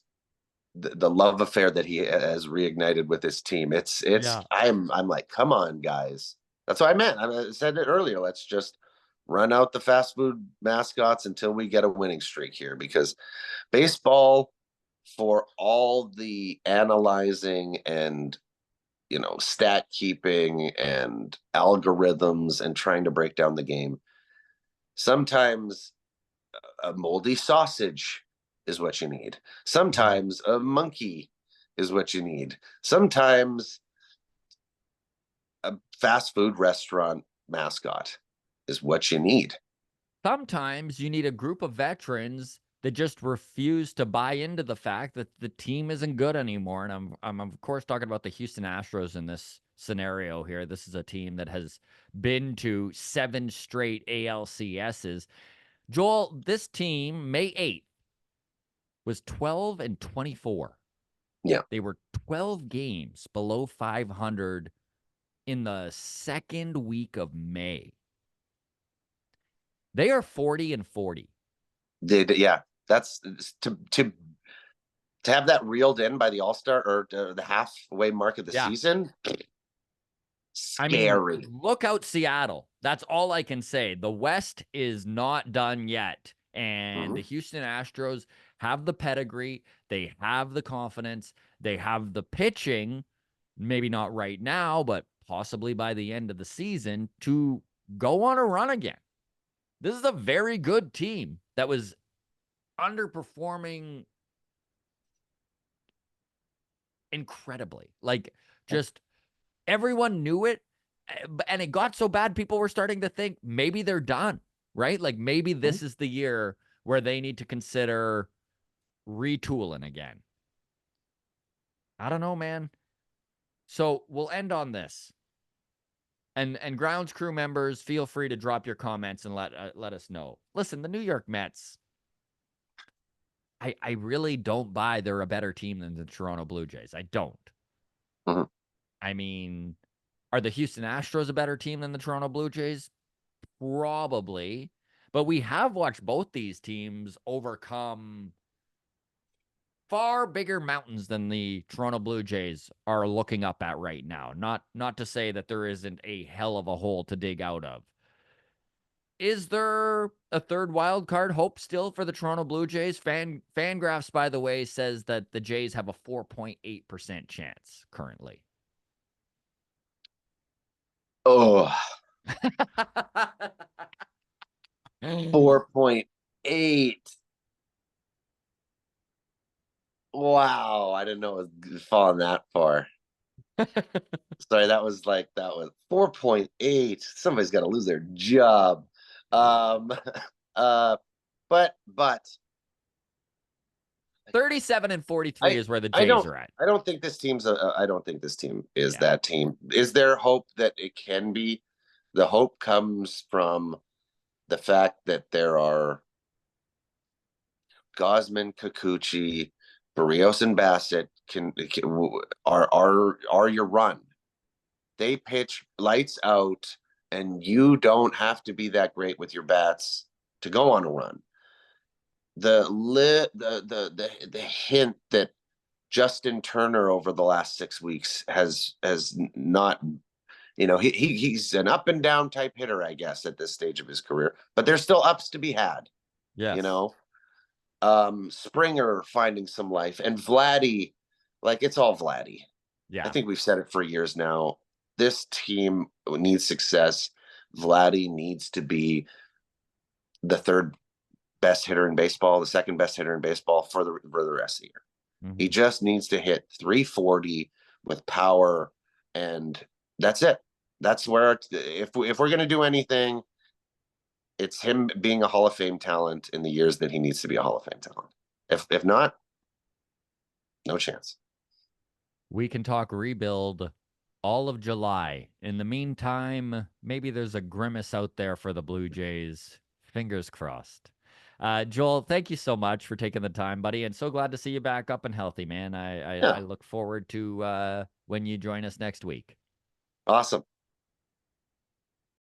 Speaker 2: the love affair that he has reignited with his team.
Speaker 1: Yeah.
Speaker 2: I'm like, come on, guys. That's what I meant. I said it earlier. Let's just run out the fast food mascots until we get a winning streak here, because baseball, for all the analyzing and stat keeping and algorithms and trying to break down the game, sometimes a moldy sausage is what you need.
Speaker 1: Mhm.
Speaker 2: Sometimes a monkey is what you need. Sometimes a fast food restaurant mascot is what you need.
Speaker 1: Sometimes you need a group of veterans that just refuse to buy into the fact that the team isn't good anymore. And I'm of course talking about the Houston Astros in this scenario here. This is a team that has been to 7 straight ALCSs. Joel, this team, May 8th, was 12-24.
Speaker 2: Yeah.
Speaker 1: They were 12 games below 500 in the second week of May. They are 40-40.
Speaker 2: Yeah. That's to have that reeled in by the All-Star or the halfway mark of the
Speaker 1: Yeah.
Speaker 2: season.
Speaker 1: I mean,
Speaker 2: Scary.
Speaker 1: look out Seattle. That's all I can say. The West is not done yet. And
Speaker 2: Mm-hmm.
Speaker 1: the Houston Astros have the pedigree, they have the confidence, they have the pitching, maybe not right now, but possibly by the end of the season to go on a run again. This is a very good team that was underperforming incredibly. Like, just everyone knew it. And it got so bad, people were starting to think maybe they're done, right? Like, maybe this is the year where they need to consider retooling again. I don't know, man. So we'll end on this. And grounds crew members, feel free to drop your comments and let us know. Listen, the New York Mets, I really don't buy they're a better team than the Toronto Blue Jays. I don't.
Speaker 2: Mm-hmm.
Speaker 1: I mean, are the Houston Astros a better team than the Toronto Blue Jays? Probably. But we have watched both these teams overcome far bigger mountains than the Toronto Blue Jays are looking up at right now. Not to say that there isn't a hell of a hole to dig out of. Is there a third wild card hope still for the Toronto Blue Jays? Fangraphs, by the way, says that the Jays have a 4.8% chance currently.
Speaker 2: Oh, 4.8. Wow, I didn't know it was falling that far. Sorry, that was 4.8. Somebody's got to lose their job. Um uh but
Speaker 1: 37 and 43
Speaker 2: I
Speaker 1: is where the
Speaker 2: I
Speaker 1: Jays
Speaker 2: don't
Speaker 1: are at.
Speaker 2: I don't think this team's I don't think this team is
Speaker 1: Yeah.
Speaker 2: that team. Is there hope that it can be? The hope comes from the fact that there are Gosman, Kikuchi, Barrios, and Bassett are your run. They pitch lights out, and you don't have to be that great with your bats to go on a run. The hint that Justin Turner over the last 6 weeks has not, he's an up and down type hitter, I guess, at this stage of his career, but there's still ups to be had, you
Speaker 1: Yes.
Speaker 2: know. Springer finding some life, and Vladdy, like, it's all Vladdy. I
Speaker 1: Yeah.
Speaker 2: think we've said it for years now. This team needs success. Vladdy needs to be the third best hitter in baseball, the second best hitter in baseball for the rest of the year. He
Speaker 1: Mm-hmm.
Speaker 2: just needs to hit 340 with power, and that's it. That's where, if we're going to do anything, it's him being a Hall of Fame talent in the years that he needs to be a Hall of Fame talent. If not, no chance.
Speaker 1: We can talk rebuild all of July. In the meantime, maybe there's a grimace out there for the Blue Jays. Fingers crossed. Joel, thank you so much for taking the time, buddy, and so glad to see you back up and healthy, man. I
Speaker 2: Yeah,
Speaker 1: look forward to when you join us next week.
Speaker 2: awesome.